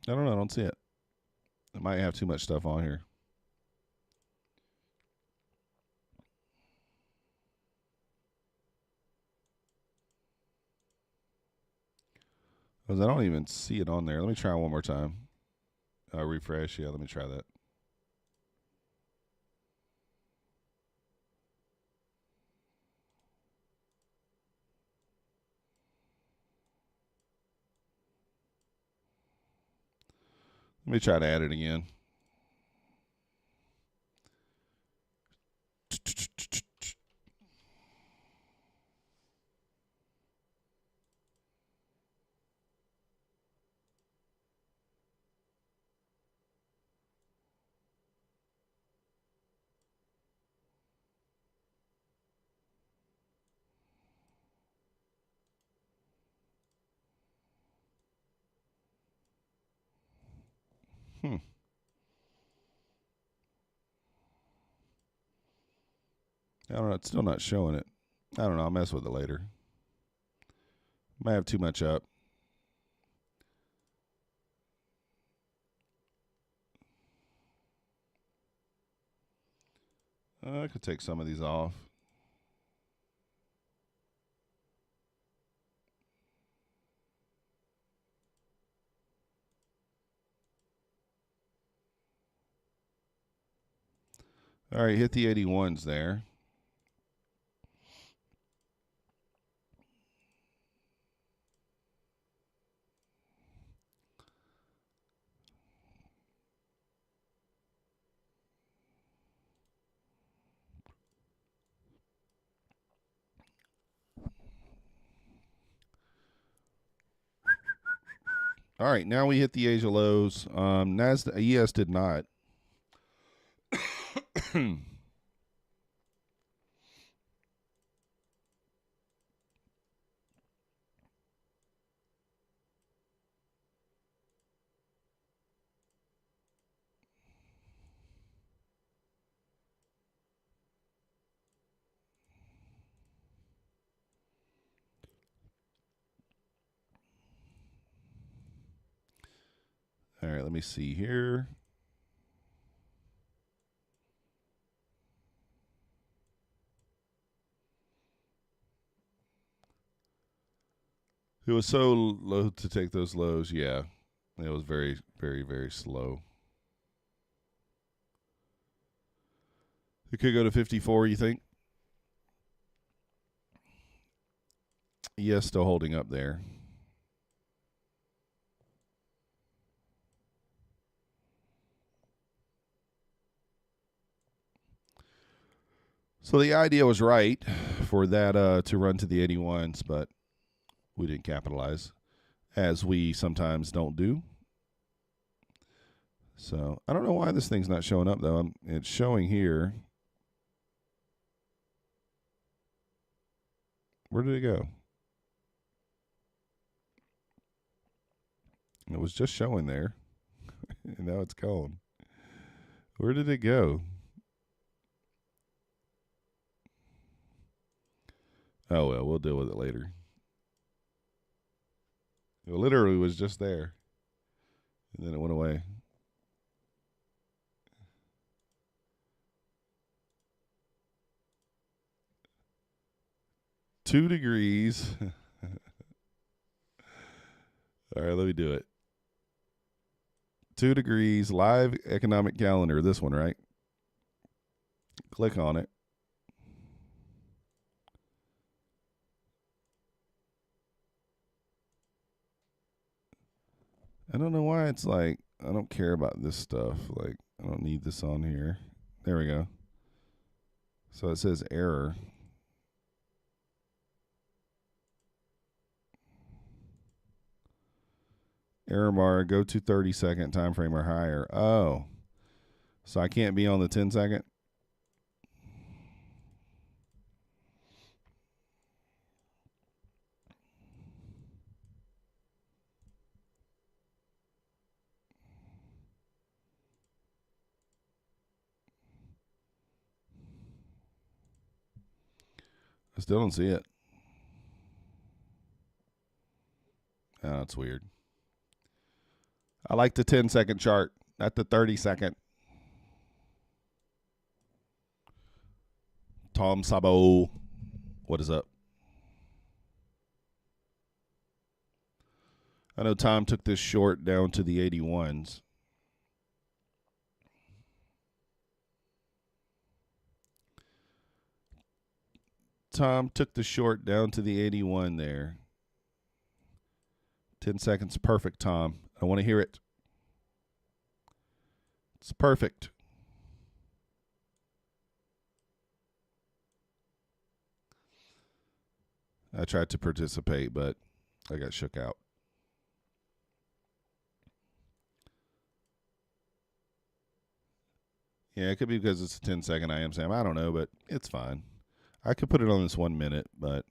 I don't know. I don't see it. I might have too much stuff on here. Because I don't even see it on there. Let me try one more time. Refresh. Yeah, let me try that. Let me try to add it again. I don't know. It's still not showing it. I don't know. I'll mess with it later. Might have too much up. I could take some of these off. All right, hit the 81s there. All right, now we hit the Asia lows. Nasdaq, ES did not. All right, let me see here. It was so low to take those lows. Yeah, it was very, very, very slow. It could go to 54, you think? Yes, still holding up there. So the idea was right for that to run to the 81s, but we didn't capitalize, as we sometimes don't do. So I don't know why this thing's not showing up, though. It's showing here. Where did it go? It was just showing there, and now it's gone. Where did it go? Oh, well, we'll deal with it later. It literally was just there, and then it went away. Two degrees. All right, let me do it. 2 degrees, live economic calendar. This one, right? Click on it. I don't know why it's like, I don't care about this stuff. Like, I don't need this on here. There we go. So it says error. Error bar, go to 30-second time frame or higher. Oh. So I can't be on the 10-second? I still don't see it. Oh, that's weird. I like the 10-second chart, not the 30-second. Tom Sabo, what is up? I know Tom took this short down to the 81s. Tom took the short down to the 81 there. 10 seconds, perfect, Tom. I want to hear it. It's perfect. I tried to participate, but I got shook out. Yeah, it could be because it's a 10-second I am Sam. I don't know, but it's fine. I could put it on this 1 minute, but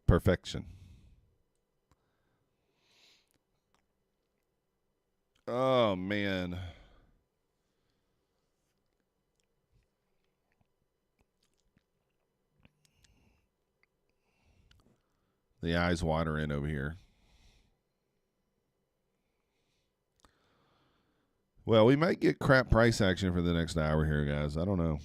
perfection. Oh, man. The eyes watering over here. Well, we might get crap price action for the next hour here, guys. I don't know.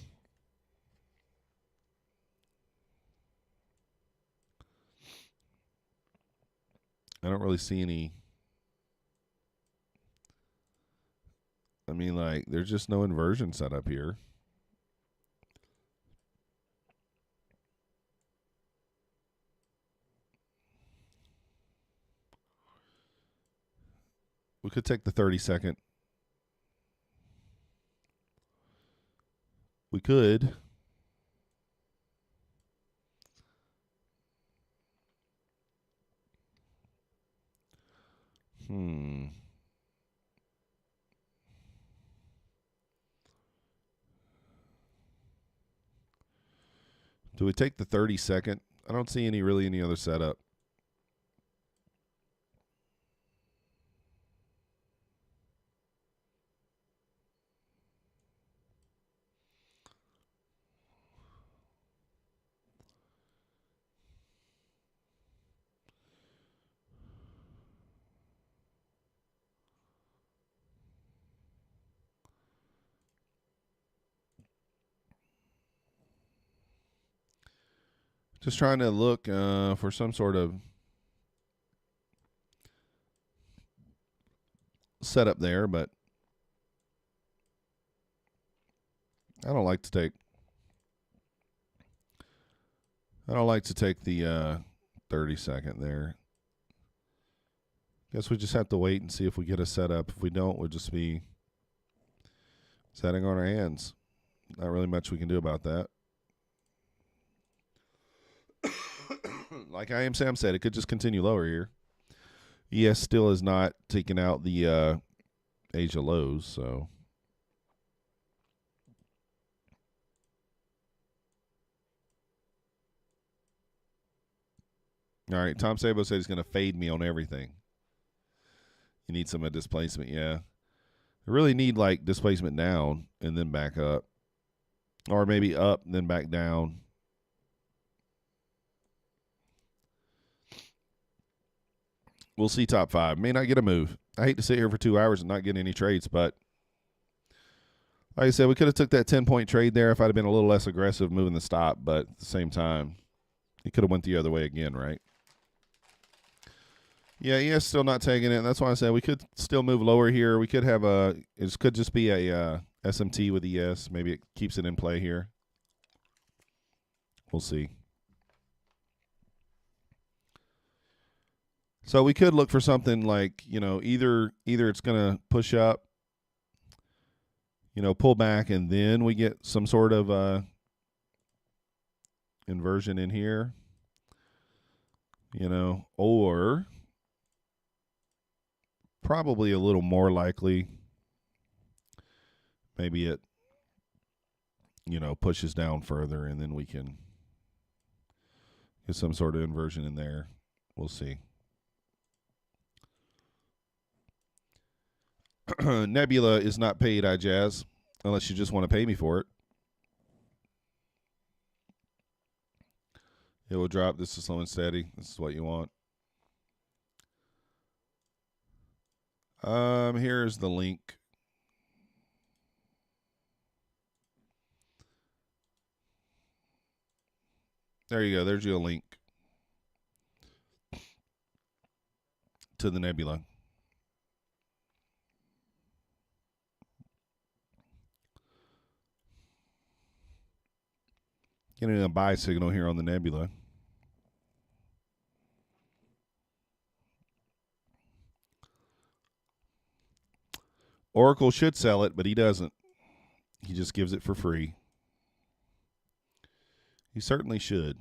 I don't really see any. I mean, like, there's just no inversion set up here. We could take the 30-second. We could. Do we take the 30-second? I don't see any other setup. Just trying to look for some sort of setup there, but I don't like to take the 30-second there. Guess we just have to wait and see if we get a setup. If we don't, we'll just be sitting on our hands. Not really much we can do about that. Like Sam said, it could just continue lower here. ES still is not taking out the Asia lows, so. All right, Tom Sabo said he's going to fade me on everything. You need some displacement, yeah. I really need like displacement down and then back up. Or maybe up and then back down. We'll see top 5. May not get a move. I hate to sit here for 2 hours and not get any trades, but like I said, we could have took that 10-point trade there if I'd have been a little less aggressive moving the stop, but at the same time, it could have went the other way again, right? Yeah, ES still not taking it. That's why I said we could still move lower here. We could have it could just be a SMT with ES. Maybe it keeps it in play here. We'll see. So we could look for something like, either it's going to push up, pull back, and then we get some sort of inversion in here, or probably a little more likely, maybe it, pushes down further, and then we can get some sort of inversion in there. We'll see. Nebula is not paid, iJazz, unless you just want to pay me for it. It will drop. This is slow and steady. This is what you want. Here's the link. There you go. There's your link to the Nebula. Getting a buy signal here on the Nebula. Oracle should sell it, but he doesn't. He just gives it for free. He certainly should.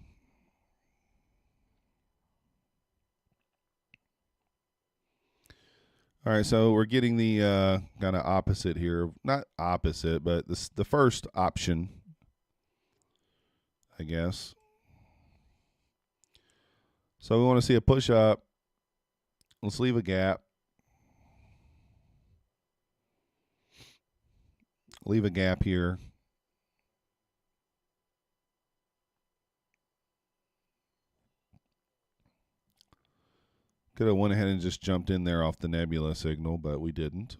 All right, so we're getting the kind of opposite here. Not opposite, but the first option, I guess. So we want to see a push up. Let's leave a gap. Leave a gap here. Could have went ahead and just jumped in there off the Nebula signal, but we didn't.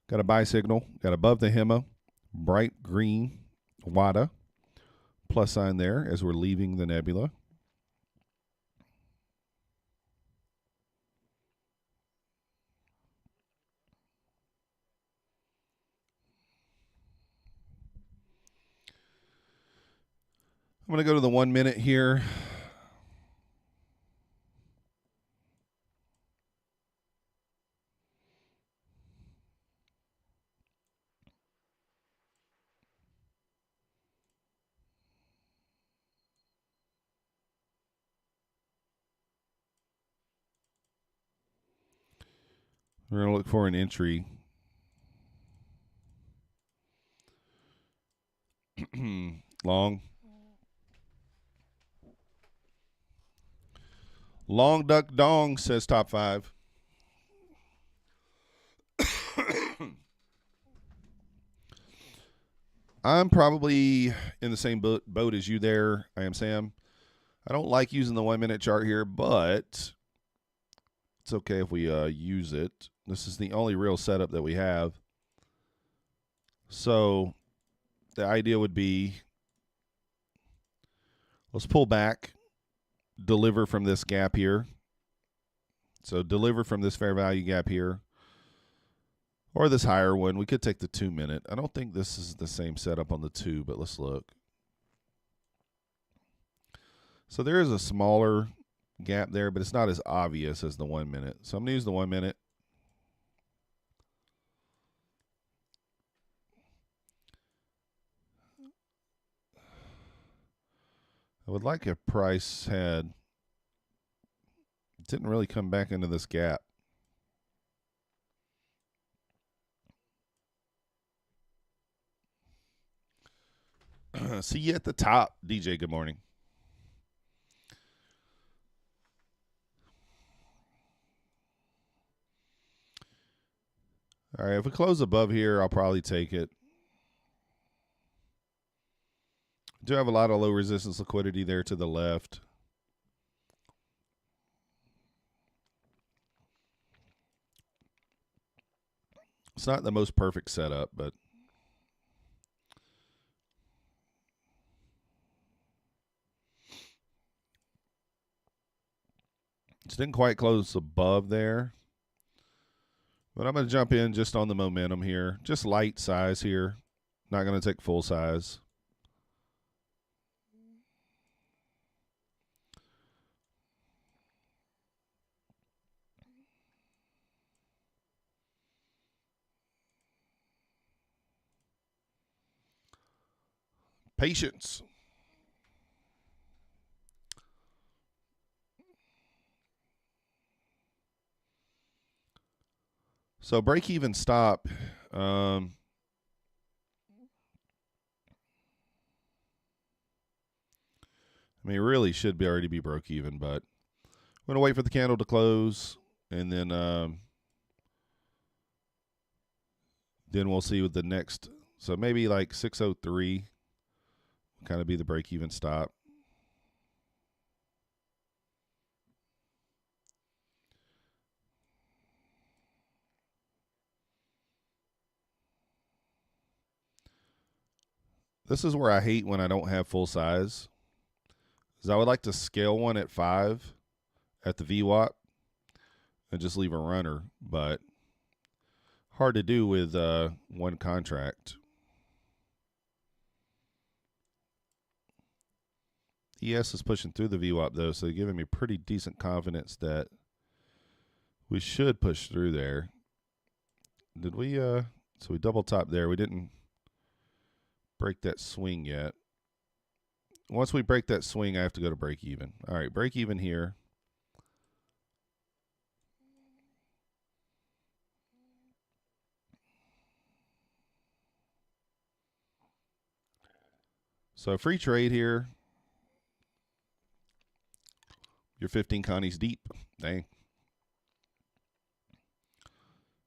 Got a buy signal. Got above the HEMA, bright green WADA, plus sign there as we're leaving the Nebula. I'm going to go to the 1 minute here. We're going to look for an entry. Long. Long duck dong, says top 5. I'm probably in the same boat as you there. I am Sam. I don't like using the 1 minute chart here, but it's okay if we use it. This is the only real setup that we have. So the idea would be, let's pull back, deliver from this gap here. So deliver from this fair value gap here, or this higher one. We could take the 2 minute. I don't think this is the same setup on the 2, but let's look. So there is a smaller gap there, but it's not as obvious as the 1 minute. So I'm going to use the 1 minute. I would like if price didn't really come back into this gap. See you at the top, DJ. Good morning. All right, if we close above here, I'll probably take it. Do have a lot of low resistance liquidity there to the left. It's not the most perfect setup, but it didn't quite close above there. But I'm going to jump in just on the momentum here. Just light size here. Not going to take full size. Patience. So break even stop. I mean, it really should already be broke even, but I'm going to wait for the candle to close, and then we'll see with the next. So maybe like 603 kind of be the break even stop. This is where I hate when I don't have full size. Is I would like to scale one at 5 at the VWAP and just leave a runner, but hard to do with one contract. ES is pushing through the VWAP though, so giving me pretty decent confidence that we should push through there. Did we so we double top there. We didn't break that swing yet. Once we break that swing, I have to go to break even. All right, break even here. So free trade here. You're 15 Connies deep. Dang.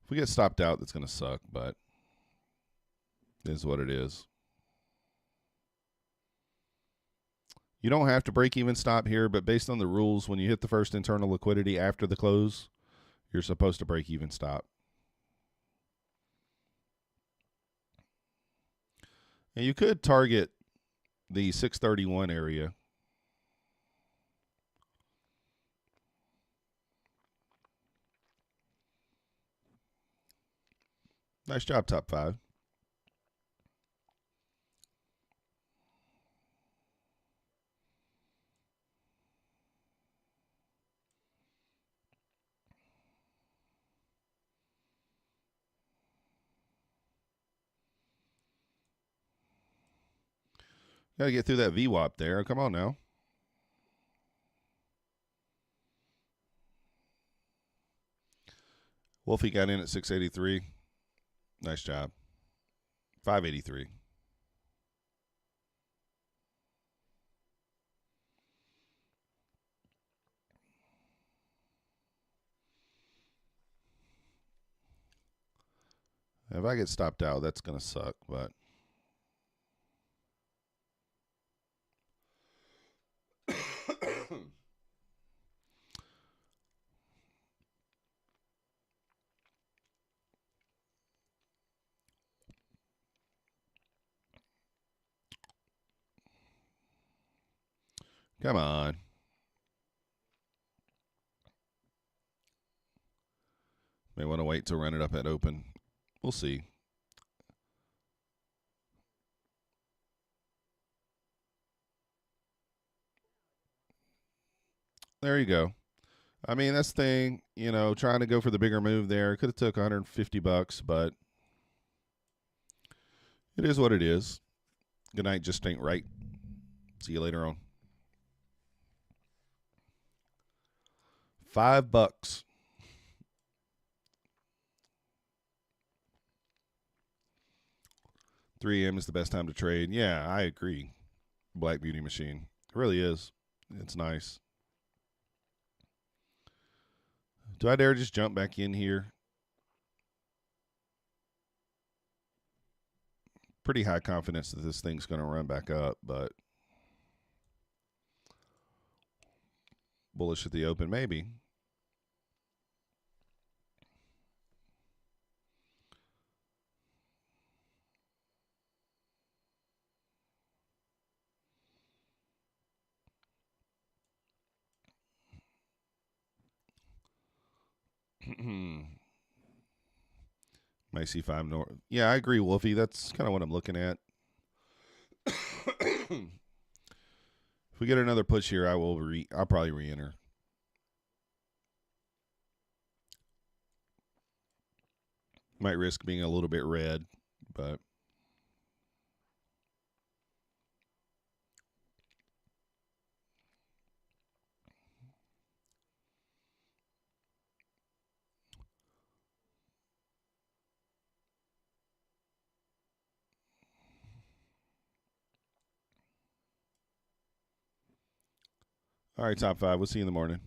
If we get stopped out, that's going to suck, but it is what it is. You don't have to break even stop here, but based on the rules, when you hit the first internal liquidity after the close, you're supposed to break even stop. And you could target the 631 area. Nice job, top 5. Got to get through that VWAP there. Come on now. Wolfie got in at 683. Nice job. 583. If I get stopped out, that's going to suck, but come on. May want to wait to run it up at open. We'll see. There you go. I mean, that's the thing, you know, trying to go for the bigger move there. Could have took $150, but it is what it is. Good night, just ain't right. See you later on. $5. 3 a.m. is the best time to trade. Yeah, I agree. Black Beauty Machine. It really is. It's nice. Do I dare just jump back in here? Pretty high confidence that this thing's going to run back up, but bullish at the open, maybe. Might see 5 north. Yeah, I agree, Wolfie. That's kind of what I'm looking at. If we get another push here, I'll probably re-enter. Might risk being a little bit red, but all right, top 5. We'll see you in the morning.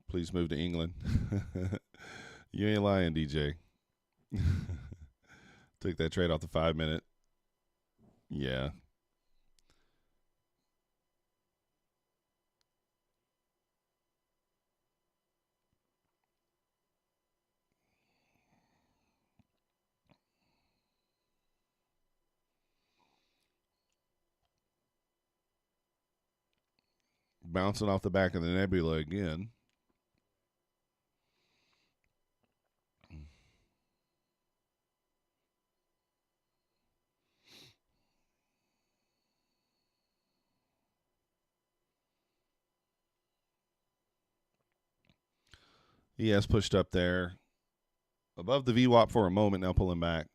Please move to England. You ain't lying, DJ. Took that trade off the 5-minute. Yeah. Bouncing off the back of the nebula again. ES pushed up there. Above the VWAP for a moment, now pulling back.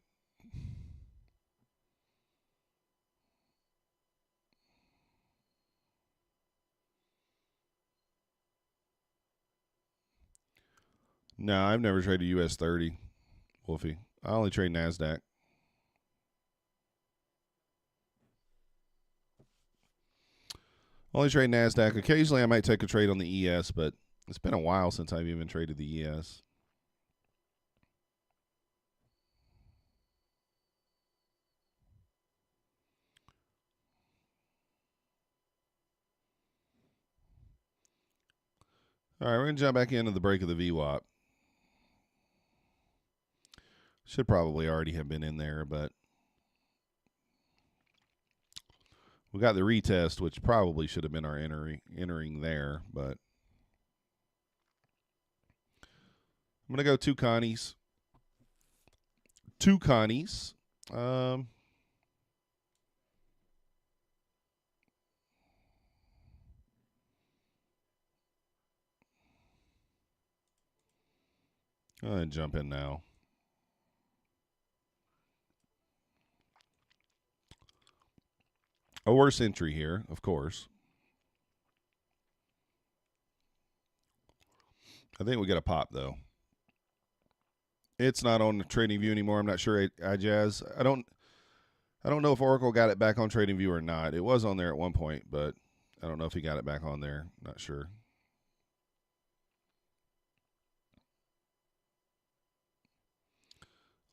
No, I've never traded US 30, Wolfie. I only trade Nasdaq. Only trade Nasdaq. Occasionally I might take a trade on the ES, but it's been a while since I've even traded the ES. All right, we're going to jump back into the break of the VWAP. Should probably already have been in there, but we got the retest, which probably should have been our entering there, but I'm going to go 2 Connies. 2 Connies. Go ahead and jump in now. A worse entry here, of course. I think we got a pop, though. It's not on the Trading View anymore. I'm not sure. iJazz. I don't know if Oracle got it back on Trading View or not. It was on there at one point, but I don't know if he got it back on there. Not sure.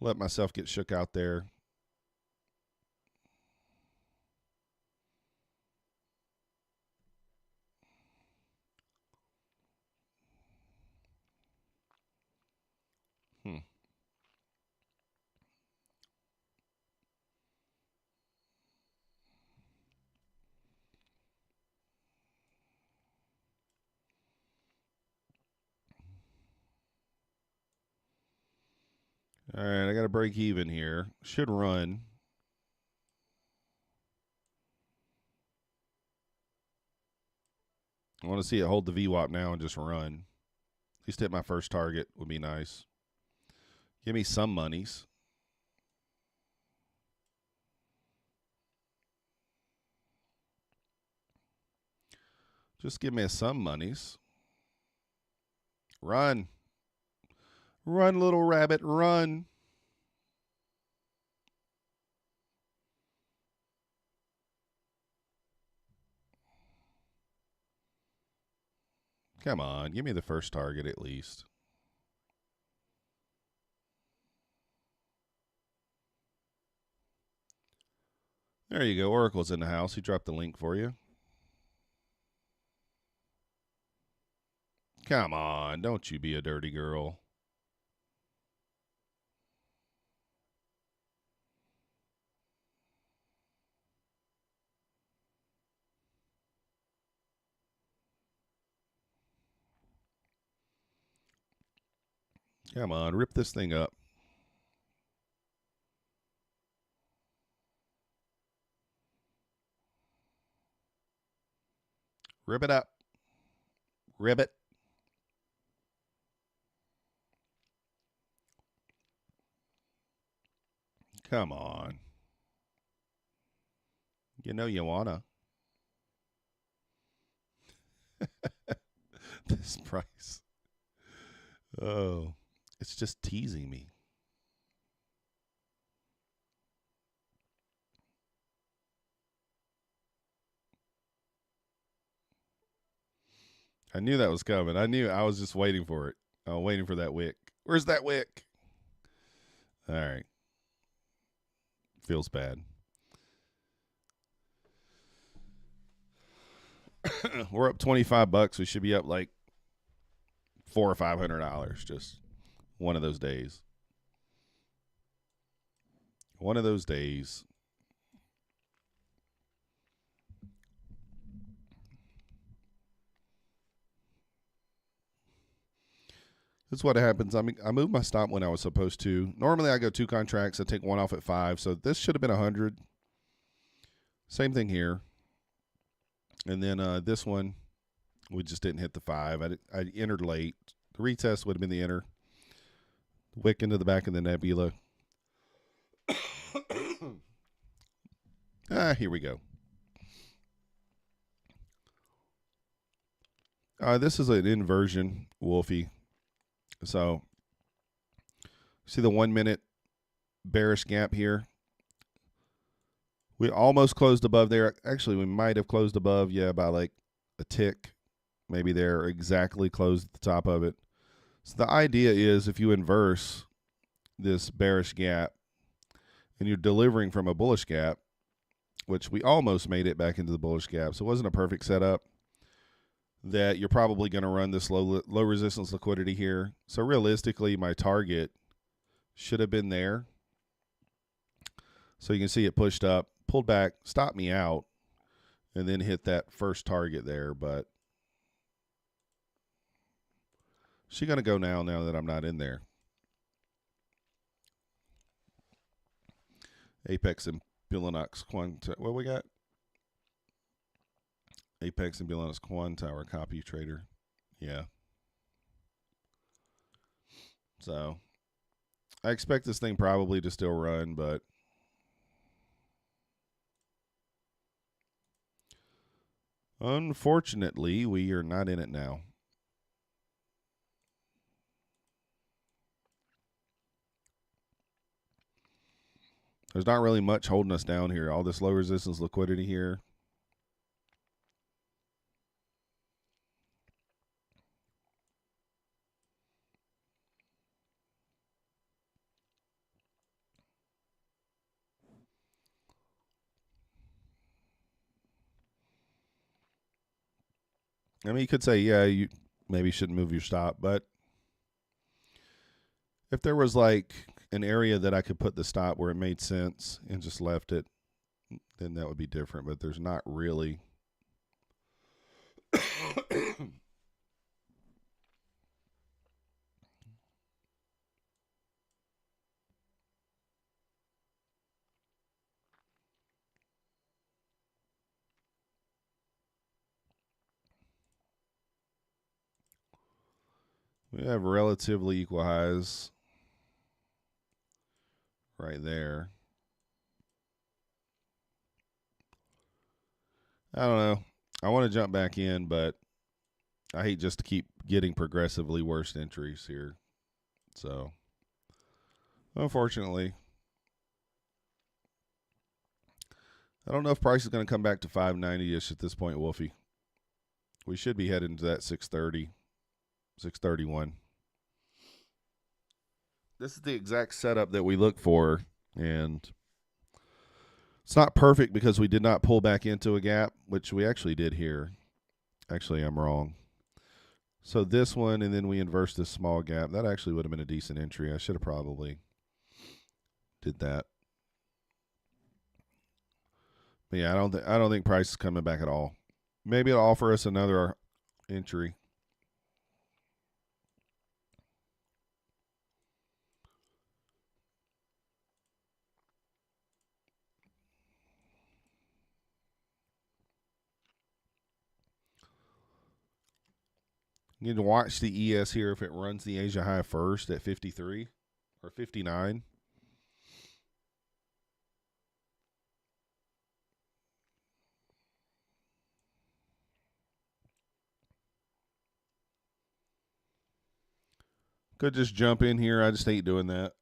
Let myself get shook out there. All right, I got to break even here. Should run. I want to see it hold the VWAP now and just run. At least hit my first target would be nice. Give me some monies. Just give me some monies. Run. Run, little rabbit, run. Come on, give me the first target at least. There you go. Oracle's in the house. He dropped the link for you. Come on, don't you be a dirty girl. Come on, rip this thing up. Rip it up. Rip it. Come on. You know you wanna. This price. Oh, it's just teasing me. I knew that was coming. I was just waiting for it. I was waiting for that wick. Where's that wick? All right. Feels bad. We're up $25. We should be up like $400 or $500. Just one of those days. One of those days. That's what happens. I mean, I moved my stop when I was supposed to. Normally, I go 2 contracts. I take one off at 5. So this should have been 100. Same thing here. And then this one, we just didn't hit the 5. I entered late. The retest would have been the enter. Wick into the back of the nebula. Here we go. This is an inversion, Wolfie. So, see the 1 minute bearish gap here? We almost closed above there. Actually, we might have closed above, by like a tick. Maybe there, exactly closed at the top of it. So the idea is if you inverse this bearish gap and you're delivering from a bullish gap, which we almost made it back into the bullish gap, so it wasn't a perfect setup, that you're probably going to run this low resistance liquidity here. So realistically, my target should have been there. So you can see it pushed up, pulled back, stopped me out, and then hit that first target there. But she's going to go now that I'm not in there. Apex and Bulenox Quant. What we got? Apex and Bulenox Quant Tower copy trader. Yeah. So I expect this thing probably to still run, but unfortunately, we are not in it now. There's not really much holding us down here. All this low resistance liquidity here. I mean, you could say, yeah, you maybe shouldn't move your stop, but if there was like an area that I could put the stop where it made sense and just left it, then that would be different. But there's not really. We have relatively equal highs right there. I don't know. I want to jump back in, but I hate just to keep getting progressively worse entries here. So, unfortunately, I don't know if price is going to come back to 590-ish at this point, Wolfie. We should be heading to that 630, 631. This is the exact setup that we look for, and it's not perfect because we did not pull back into a gap, which we actually did here. Actually, I'm wrong. So this one, and then we inverse this small gap. That actually would have been a decent entry. I should have probably did that. But yeah, I don't think price is coming back at all. Maybe it'll offer us another entry. You need to watch the ES here if it runs the Asia high first at 53 or 59. Could just jump in here. I just hate doing that.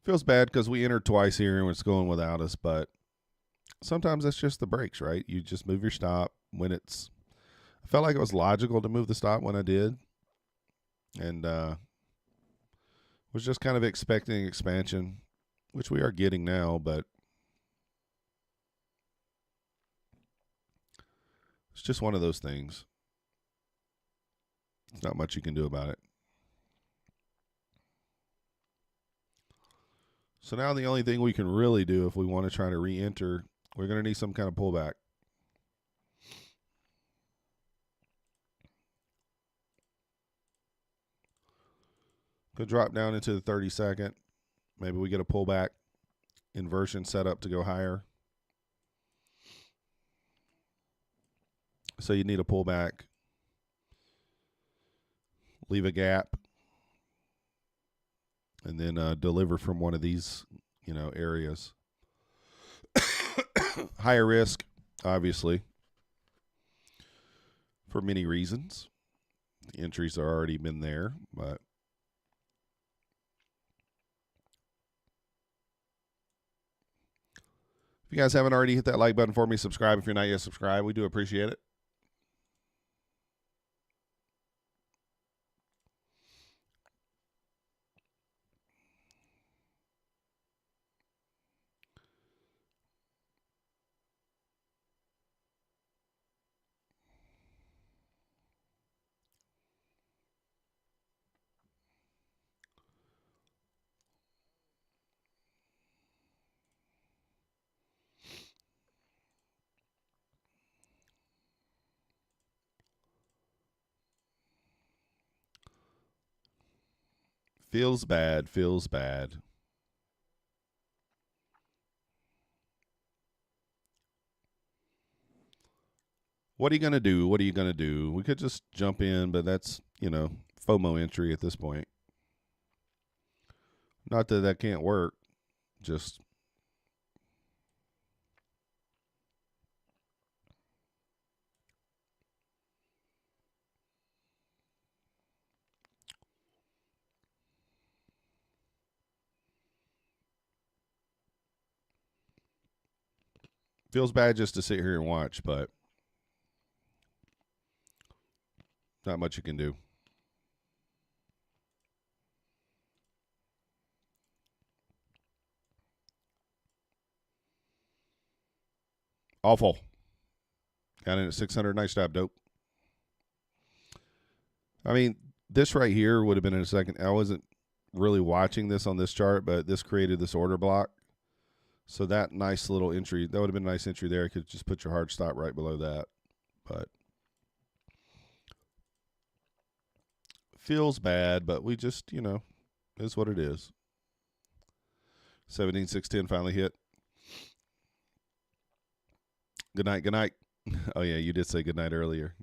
Feels bad because we entered twice here and it's going without us, but sometimes that's just the breaks, right? You just move your stop when it's. I felt like it was logical to move the stop when I did, and was just kind of expecting expansion, which we are getting now, but it's just one of those things. There's not much you can do about it. So now the only thing we can really do if we want to try to re-enter, we're going to need some kind of pullback. Could drop down into the 30-second. Maybe we get a pullback. Inversion set up to go higher. So you need a pullback. Leave a gap. And then deliver from one of these, areas. Higher risk, obviously, for many reasons. The entries are already been there, but if you guys haven't already, hit that like button for me. Subscribe if you're not yet subscribed. We do appreciate it. Feels bad. Feels bad. What are you going to do? What are you going to do? We could just jump in, but that's, FOMO entry at this point. Not that that can't work. Just feels bad just to sit here and watch, but not much you can do. Awful. Got in at 600. Nice job, dope. I mean, this right here would have been in a second. I wasn't really watching this on this chart, but this created this order block. So that nice little entry, that would have been a nice entry there. You could just put your hard stop right below that. But feels bad, but we just, is what it is. 17,610 finally hit. Good night, good night. Oh, yeah, you did say good night earlier.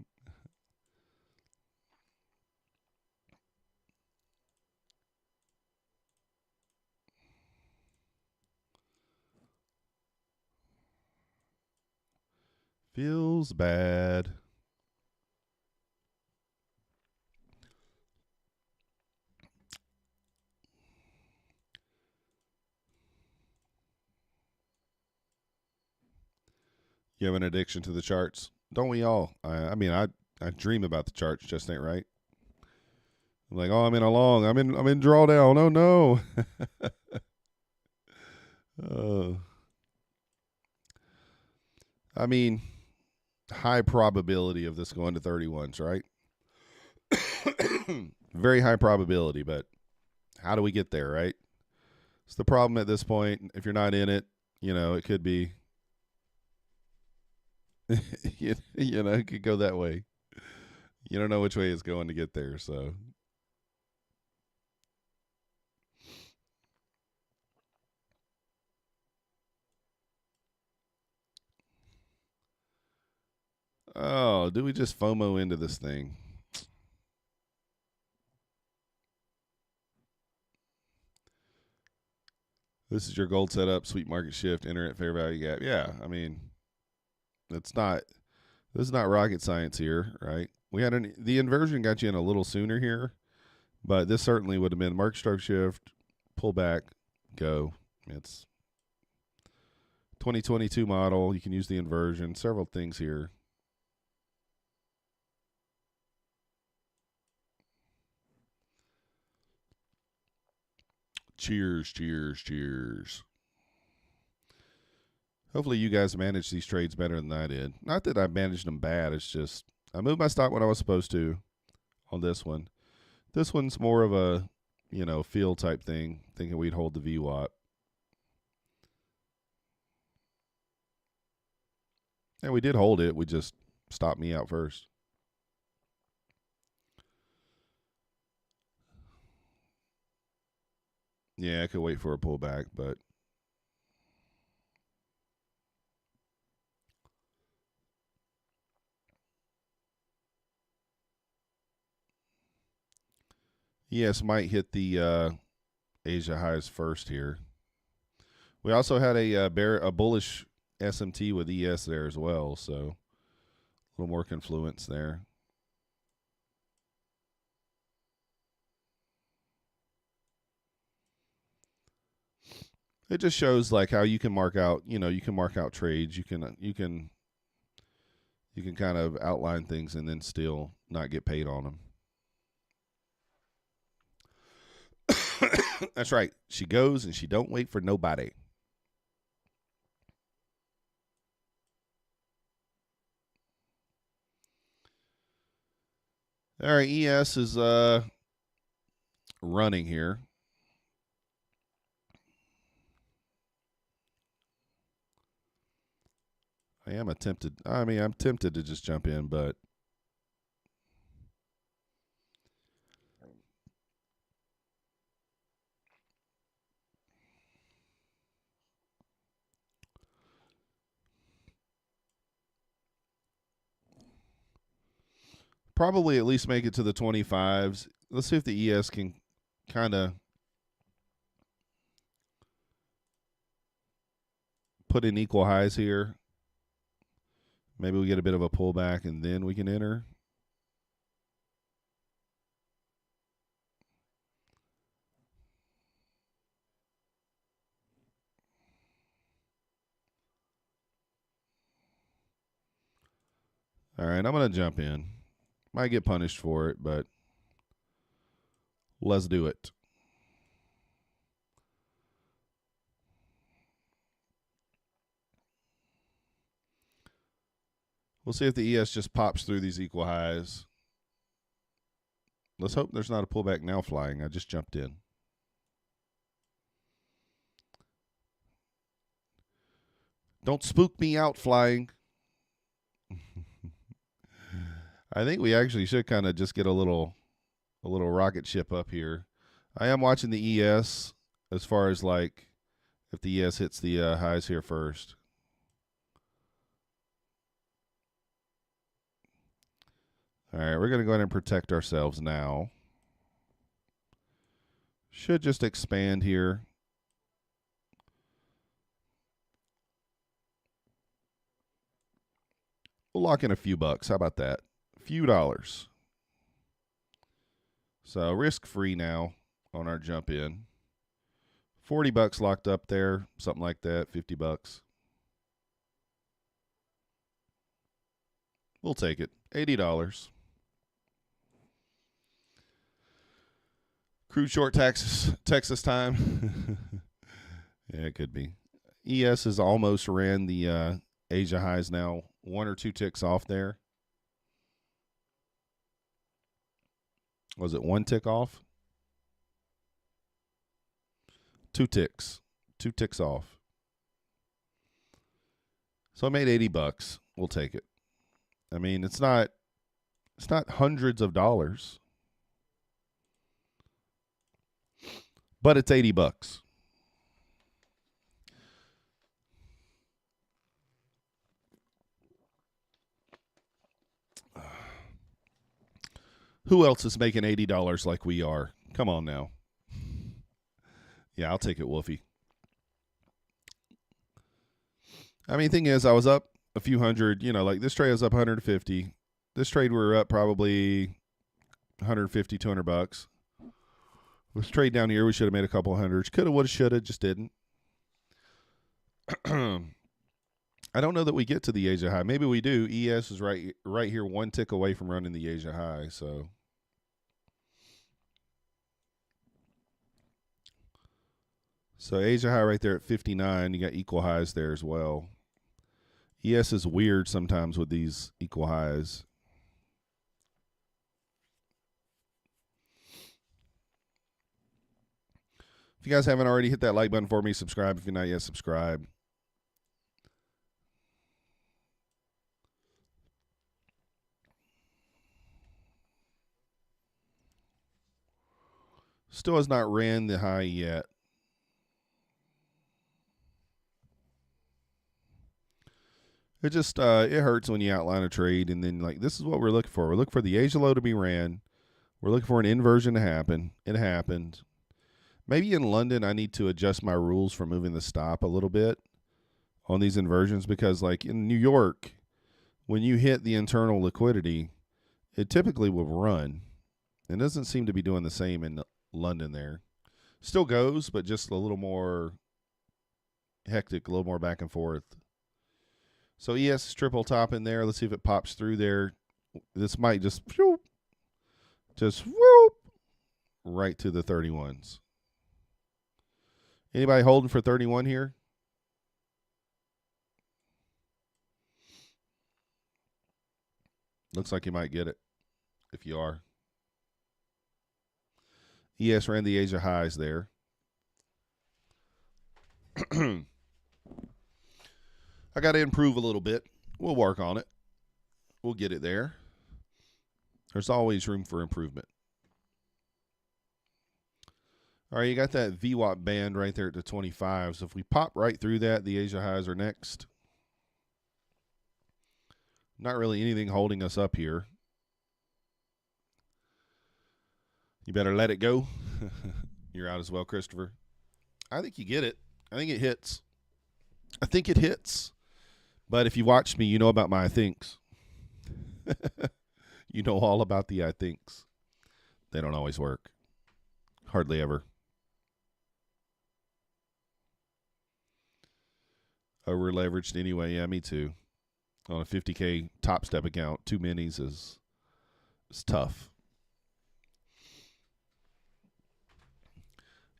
Feels bad. You have an addiction to the charts. Don't we all? I mean, I dream about the charts, just ain't right. I'm like, oh, I'm in a long. I'm in drawdown. Oh no. I mean, high probability of this going to 31s, right? Very high probability, but how do we get there, right? It's the problem at this point. If you're not in it, it could be, it could go that way. You don't know which way it's going to get there, so. Oh, do we just FOMO into this thing? This is your gold setup, sweet market shift, enter at fair value gap. Yeah, I mean, this is not rocket science here, right? We had the inversion got you in a little sooner here, but this certainly would have been market structure shift, pull back, go. It's 2022 model. You can use the inversion, several things here. Cheers, cheers, cheers. Hopefully you guys manage these trades better than I did. Not that I managed them bad. It's just I moved my stock when I was supposed to on this one. This one's more of a, feel type thing, thinking we'd hold the VWAP. And we did hold it. We just stopped me out first. Yeah, I could wait for a pullback, but ES might hit the Asia highs first here. We also had a bullish SMT with ES there as well, so a little more confluence there. It just shows like how you can mark out, you can mark out trades. You can kind of outline things and then still not get paid on them. That's right. She goes and she don't wait for nobody. All right, ES is running here. I'm tempted to just jump in, but Probably at least make it to the 25s. Let's see if the ES can kind of put in equal highs here. Maybe we get a bit of a pullback and then we can enter. All right, I'm going to jump in. Might get punished for it, but let's do it. We'll see if the ES just pops through these equal highs. Let's hope there's not a pullback now flying. I just jumped in. Don't spook me out, flying. I think we actually should kind of just get a little rocket ship up here. I am watching the ES as far as like if the ES hits the highs here first. All right, we're going to go ahead and protect ourselves now. Should just expand here. We'll lock in a few bucks. How about that? A few dollars. So risk-free now on our jump in. 40 bucks locked up there, something like that, 50 bucks. We'll take it. $80. Crude short Texas time. Yeah, it could be. ES has almost ran the Asia highs now. 1 or 2 ticks off there. Was it 1 tick off? 2 ticks. 2 ticks off. So I made 80 bucks. We'll take it. I mean, it's not hundreds of dollars. But it's 80 bucks. Who else is making $80 like we are? Come on now. Yeah, I'll take it, Wolfie. I mean, thing is, I was up a few hundred. You know, like this trade was up 150. This trade we were up probably 150, 200 bucks. This trade down here, we should have made a couple hundreds. Coulda, woulda, shoulda, just didn't. I don't know that we get to the Asia high. Maybe we do. ES is right here, 1 tick away from running the Asia high. So Asia high right there at 59. You got equal highs there as well. ES is weird sometimes with these equal highs. If you guys haven't already, hit that like button for me. Subscribe if you're not yet subscribed. Still has not ran the high yet. It just it hurts when you outline a trade and then like this is what we're looking for. We're looking for the Asia low to be ran. We're looking for an inversion to happen. It happened. Maybe in London I need to adjust my rules for moving the stop a little bit on these inversions because like in New York, when you hit the internal liquidity, it typically will run. It doesn't seem to be doing the same in London there. Still goes, but just a little more hectic, a little more back and forth. So ES is triple top in there. Let's see if it pops through there. This might just whoop, right to the 31s. Anybody holding for 31 here? Looks like you might get it if you are. ES ran the Asia highs there. I got to improve a little bit. We'll work on it. We'll get it there. There's always room for improvement. All right, you got that VWAP band right there at the 25. So if we pop right through that, the Asia highs are next. Not really anything holding us up here. You better let it go. You're out as well, Christopher. I think you get it. I think it hits. I think it hits. But if you watch me, you know about my I thinks. You know all about the I thinks. They don't always work. Hardly ever. Over leveraged anyway. Yeah, me too. On a 50K Topstep account, 2 minis is tough.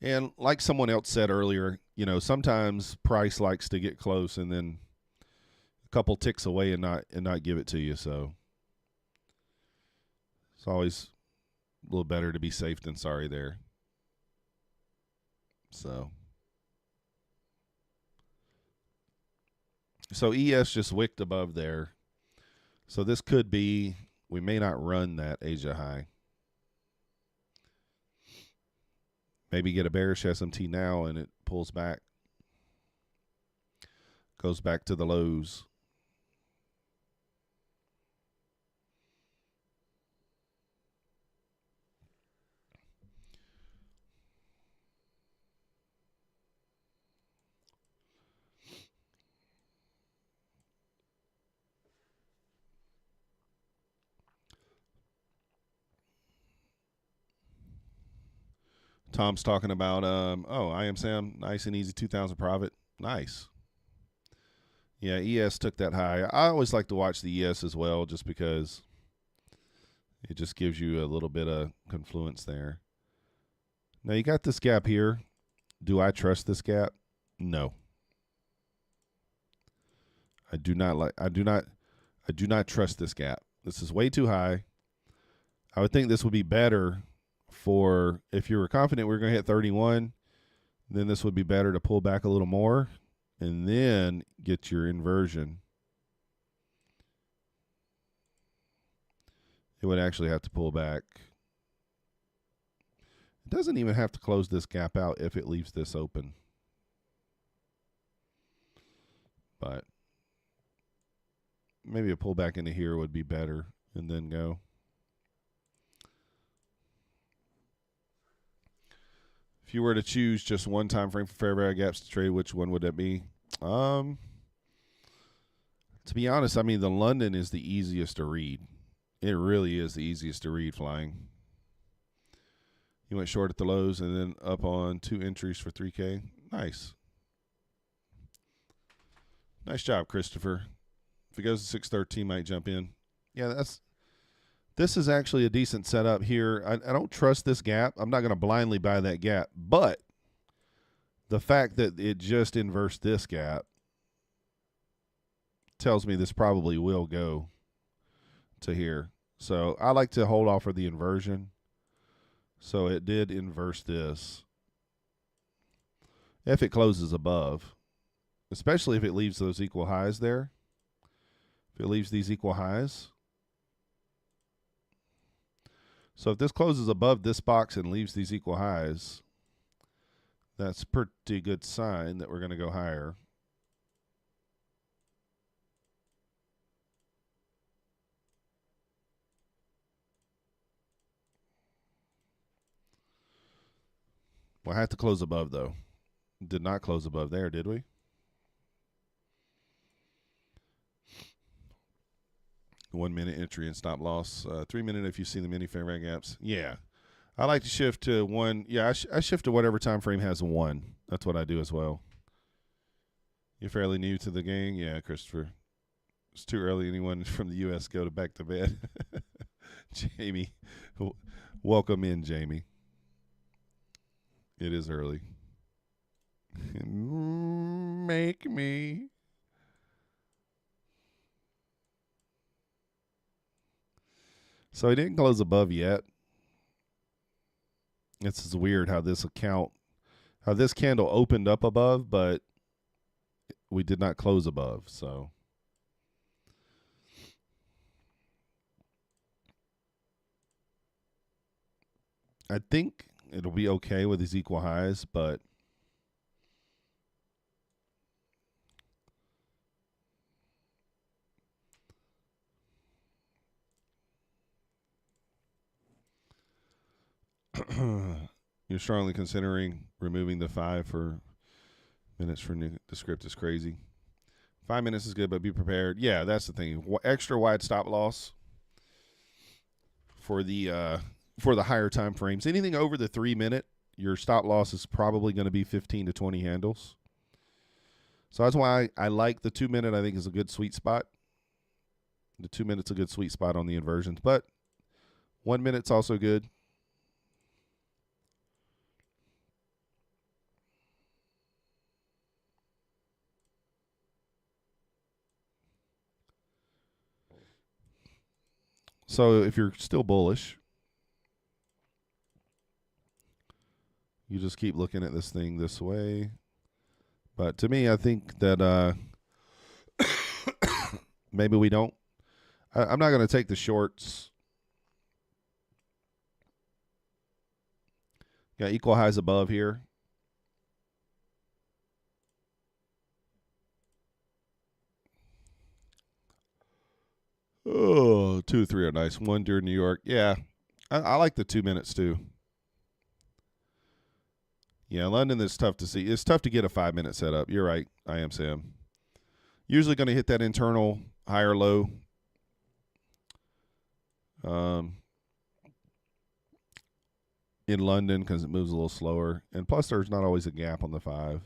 And like someone else said earlier, you know, sometimes price likes to get close and then a couple ticks away and not give it to you. So it's always a little better to be safe than sorry there. So ES just wicked above there. So this could be, we may not run that Asia high. Maybe get a bearish SMT now and it pulls back. Goes back to the lows. Tom's talking about, I am Sam, nice and easy 2,000 profit. Nice. Yeah, ES took that high. I always like to watch the ES as well just because it just gives you a little bit of confluence there. Now you got this gap here. Do I trust this gap? No. I do not trust this gap. This is way too high. I would think this would be better for, if you were confident we were going to hit 31, then this would be better to pull back a little more and then get your inversion. It would actually have to pull back. It doesn't even have to close this gap out if it leaves this open. But maybe a pullback into here would be better and then go. If you were to choose just one time frame for fair value gaps to trade, which one would that be? To be honest, I mean, the London is the easiest to read. It really is the easiest to read flying. You went short at the lows and then up on 2 entries for 3K. Nice. Nice job, Christopher. If it goes to 613, might jump in. Yeah, this is actually a decent setup here. I don't trust this gap. I'm not going to blindly buy that gap. But the fact that it just inversed this gap tells me this probably will go to here. So I like to hold off for the inversion. So it did inverse this. If it closes above, especially if it leaves those equal highs there. If it leaves these equal highs. So if this closes above this box and leaves these equal highs, that's a pretty good sign that we're going to go higher. Well, I had to close above, though. Did not close above there, did we? One minute entry and stop loss. 3 minute if you see the mini fair value gaps. Yeah. I like to shift to one. Yeah, I shift to whatever time frame has 1. That's what I do as well. You're fairly new to the game? Yeah, Christopher. It's too early. Anyone from the U.S. go to back to bed. Jamie. Welcome in, Jamie. It is early. Make me. So he didn't close above yet. This is weird how this candle opened up above, but we did not close above. So I think it'll be okay with these equal highs, but You're strongly considering removing the 5 for minutes for the script is crazy. 5 minutes is good, but be prepared. Yeah, that's the thing. Extra wide stop loss for the higher time frames. Anything over the 3 minute, your stop loss is probably going to be 15 to 20 handles. So that's why I like the 2 minute. I think is a good sweet spot. The 2 minutes a good sweet spot on the inversions, but 1 minute's also good. So if you're still bullish, you just keep looking at this thing this way. But to me, I think that maybe we don't. I'm not going to take the shorts. Got equal highs above here. Oh, 2, 3 are nice. 1 during New York. Yeah, I like the 2 minutes too. Yeah, London is tough to see. It's tough to get a 5 minute setup. You're right. I am Sam. Usually going to hit that internal high or low. In London because it moves a little slower. And plus there's not always a gap on the 5.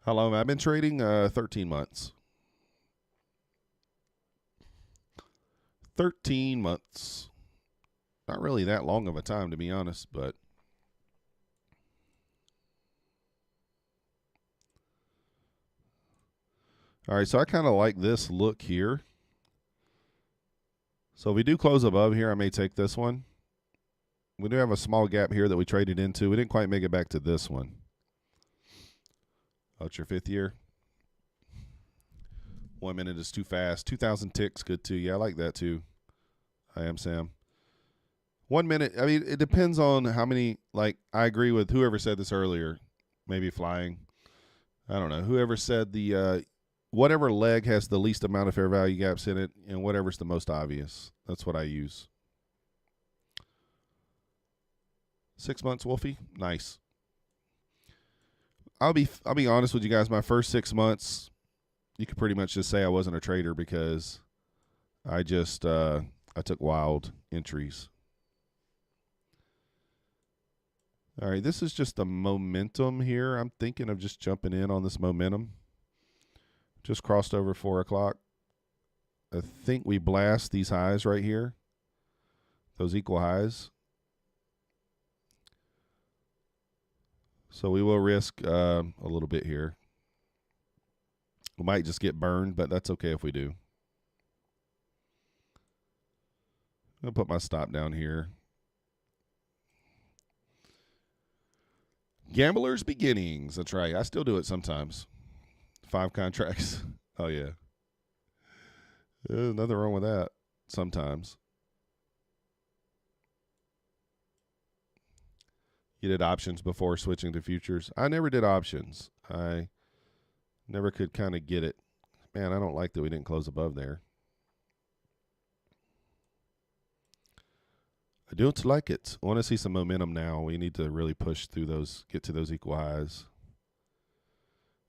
How long have I been trading? 13 months. 13 months. Not really that long of a time, to be honest, but all right, so I kind of like this look here. So if we do close above here, I may take this one. We do have a small gap here that we traded into. We didn't quite make it back to this one. Oh, it's your 5th year. 1 minute is too fast. 2,000 ticks, good too. Yeah, I like that too. I am Sam. 1 minute, I mean, it depends on how many, like, I agree with whoever said this earlier, maybe flying. I don't know. Whoever said the, whatever leg has the least amount of fair value gaps in it and whatever's the most obvious. That's what I use. 6 months, Wolfie. Nice. I'll be honest with you guys. My first 6 months, you could pretty much just say I wasn't a trader because I just I took wild entries. All right, this is just the momentum here. I'm thinking of just jumping in on this momentum. Just crossed over 4 o'clock. I think we blast these highs right here. Those equal highs. So we will risk a little bit here. We might just get burned, but that's okay if we do. I'll put my stop down here. Gambler's beginnings. That's right. I still do it sometimes. 5 contracts. Oh, yeah. There's nothing wrong with that sometimes. You did options before switching to futures. I never did options. I never could kind of get it. Man, I don't like that we didn't close above there. I don't like it. I want to see some momentum now. We need to really push through those, get to those equal highs.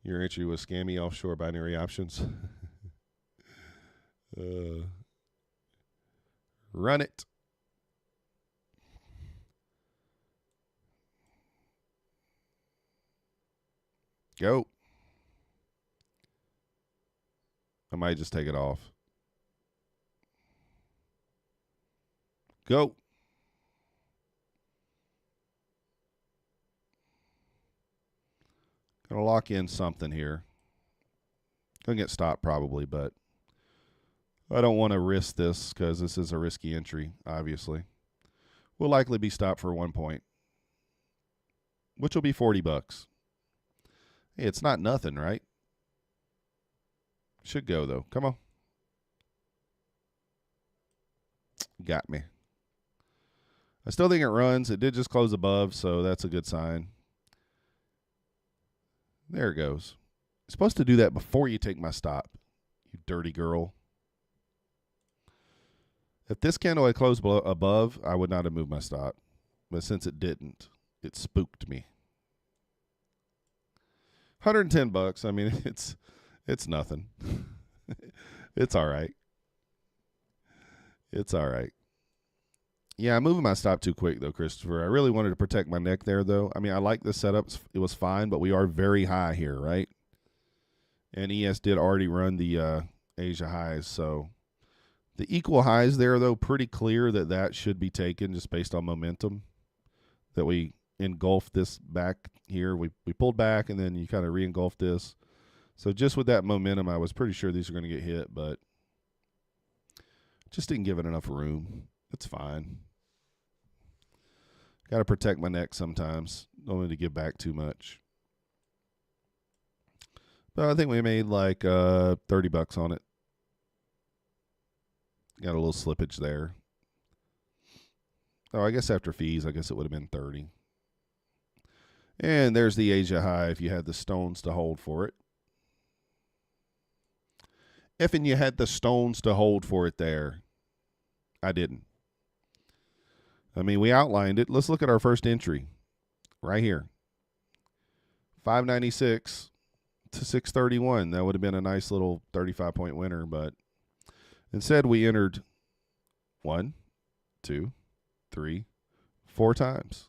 Your entry was scammy offshore binary options. Run it. Go. I might just take it off. Go. Gonna lock in something here. Gonna get stopped probably, but I don't want to risk this because this is a risky entry, obviously. We'll likely be stopped for 1 point, which will be $40. Hey, it's not nothing, right? Should go, though. Come on. Got me. I still think it runs. It did just close above, so that's a good sign. There it goes. supposed to do that before you take my stop, you dirty girl. If this candle had closed above, I would not have moved my stop. But since it didn't, it spooked me. $110. I mean, it's nothing. It's all right. It's all right. Yeah, I'm moving my stop too quick, though, Christopher. I really wanted to protect my neck there, though. I mean, I like the setup. It was fine, but we are very high here, right? And ES did already run the Asia highs, so the equal highs there, though, pretty clear that should be taken just based on momentum, that we engulfed this back here. We pulled back, and then you kind of re-engulfed this. So just with that momentum, I was pretty sure these are going to get hit, but just didn't give it enough room. It's fine. Got to protect my neck sometimes. Don't need to give back too much. But I think we made like $30 on it. Got a little slippage there. Oh, I guess after fees, I guess it would have been 30. And there's the Asia high if you had the stones to hold for it. Effing you had the stones to hold for it there. I didn't. I mean, we outlined it. Let's look at our first entry right here. 596 to 631. That would have been a nice little 35-point winner, but instead we entered 1, 2, 3, 4 times.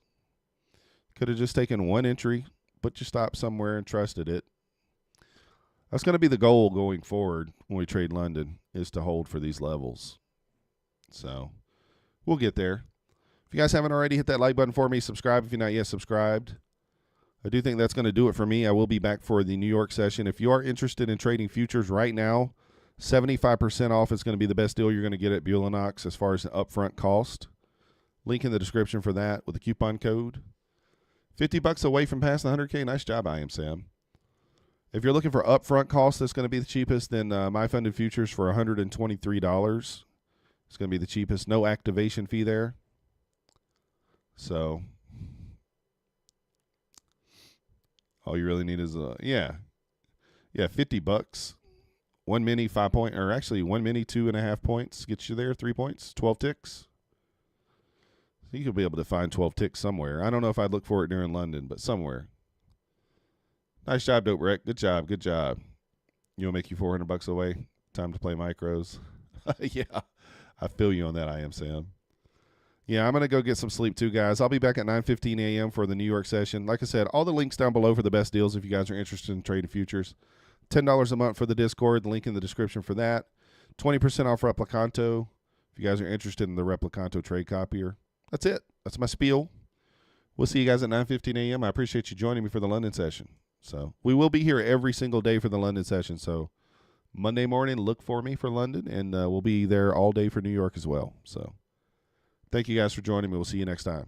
Could have just taken one entry, put your stop somewhere, and trusted it. That's going to be the goal going forward when we trade London, is to hold for these levels. So we'll get there. If you guys haven't already, hit that like button for me. Subscribe if you're not yet subscribed. I do think that's going to do it for me. I will be back for the New York session. If you are interested in trading futures right now, 75% off is going to be the best deal you're going to get at Bulenox as far as the upfront cost. Link in the description for that with the coupon code. $50 away from past the 100K. Nice job, I am Sam. If you're looking for upfront cost, that's going to be the cheapest. Then my funded futures for $123. It's going to be the cheapest. No activation fee there. So all you really need is $50. One mini 5 point, or actually one mini 2.5 points gets you there. 3 points, 12 ticks. You could be able to find 12 ticks somewhere. I don't know if I'd look for it during London, but somewhere. Nice job, Dope Wreck. Good job. Good job. You'll make you $400 away. Time to play micros. Yeah, I feel you on that. I am Sam. Yeah, I'm going to go get some sleep too, guys. I'll be back at 9:15 a.m. for the New York session. Like I said, all the links down below for the best deals if you guys are interested in trading futures. $10 a month for the Discord. The link in the description for that. 20% off Replicanto if you guys are interested in the Replicanto trade copier. That's it. That's my spiel. We'll see you guys at 9:15 a.m. I appreciate you joining me for the London session. So we will be here every single day for the London session. So Monday morning, look for me for London, and we'll be there all day for New York as well. So thank you guys for joining me. We'll see you next time.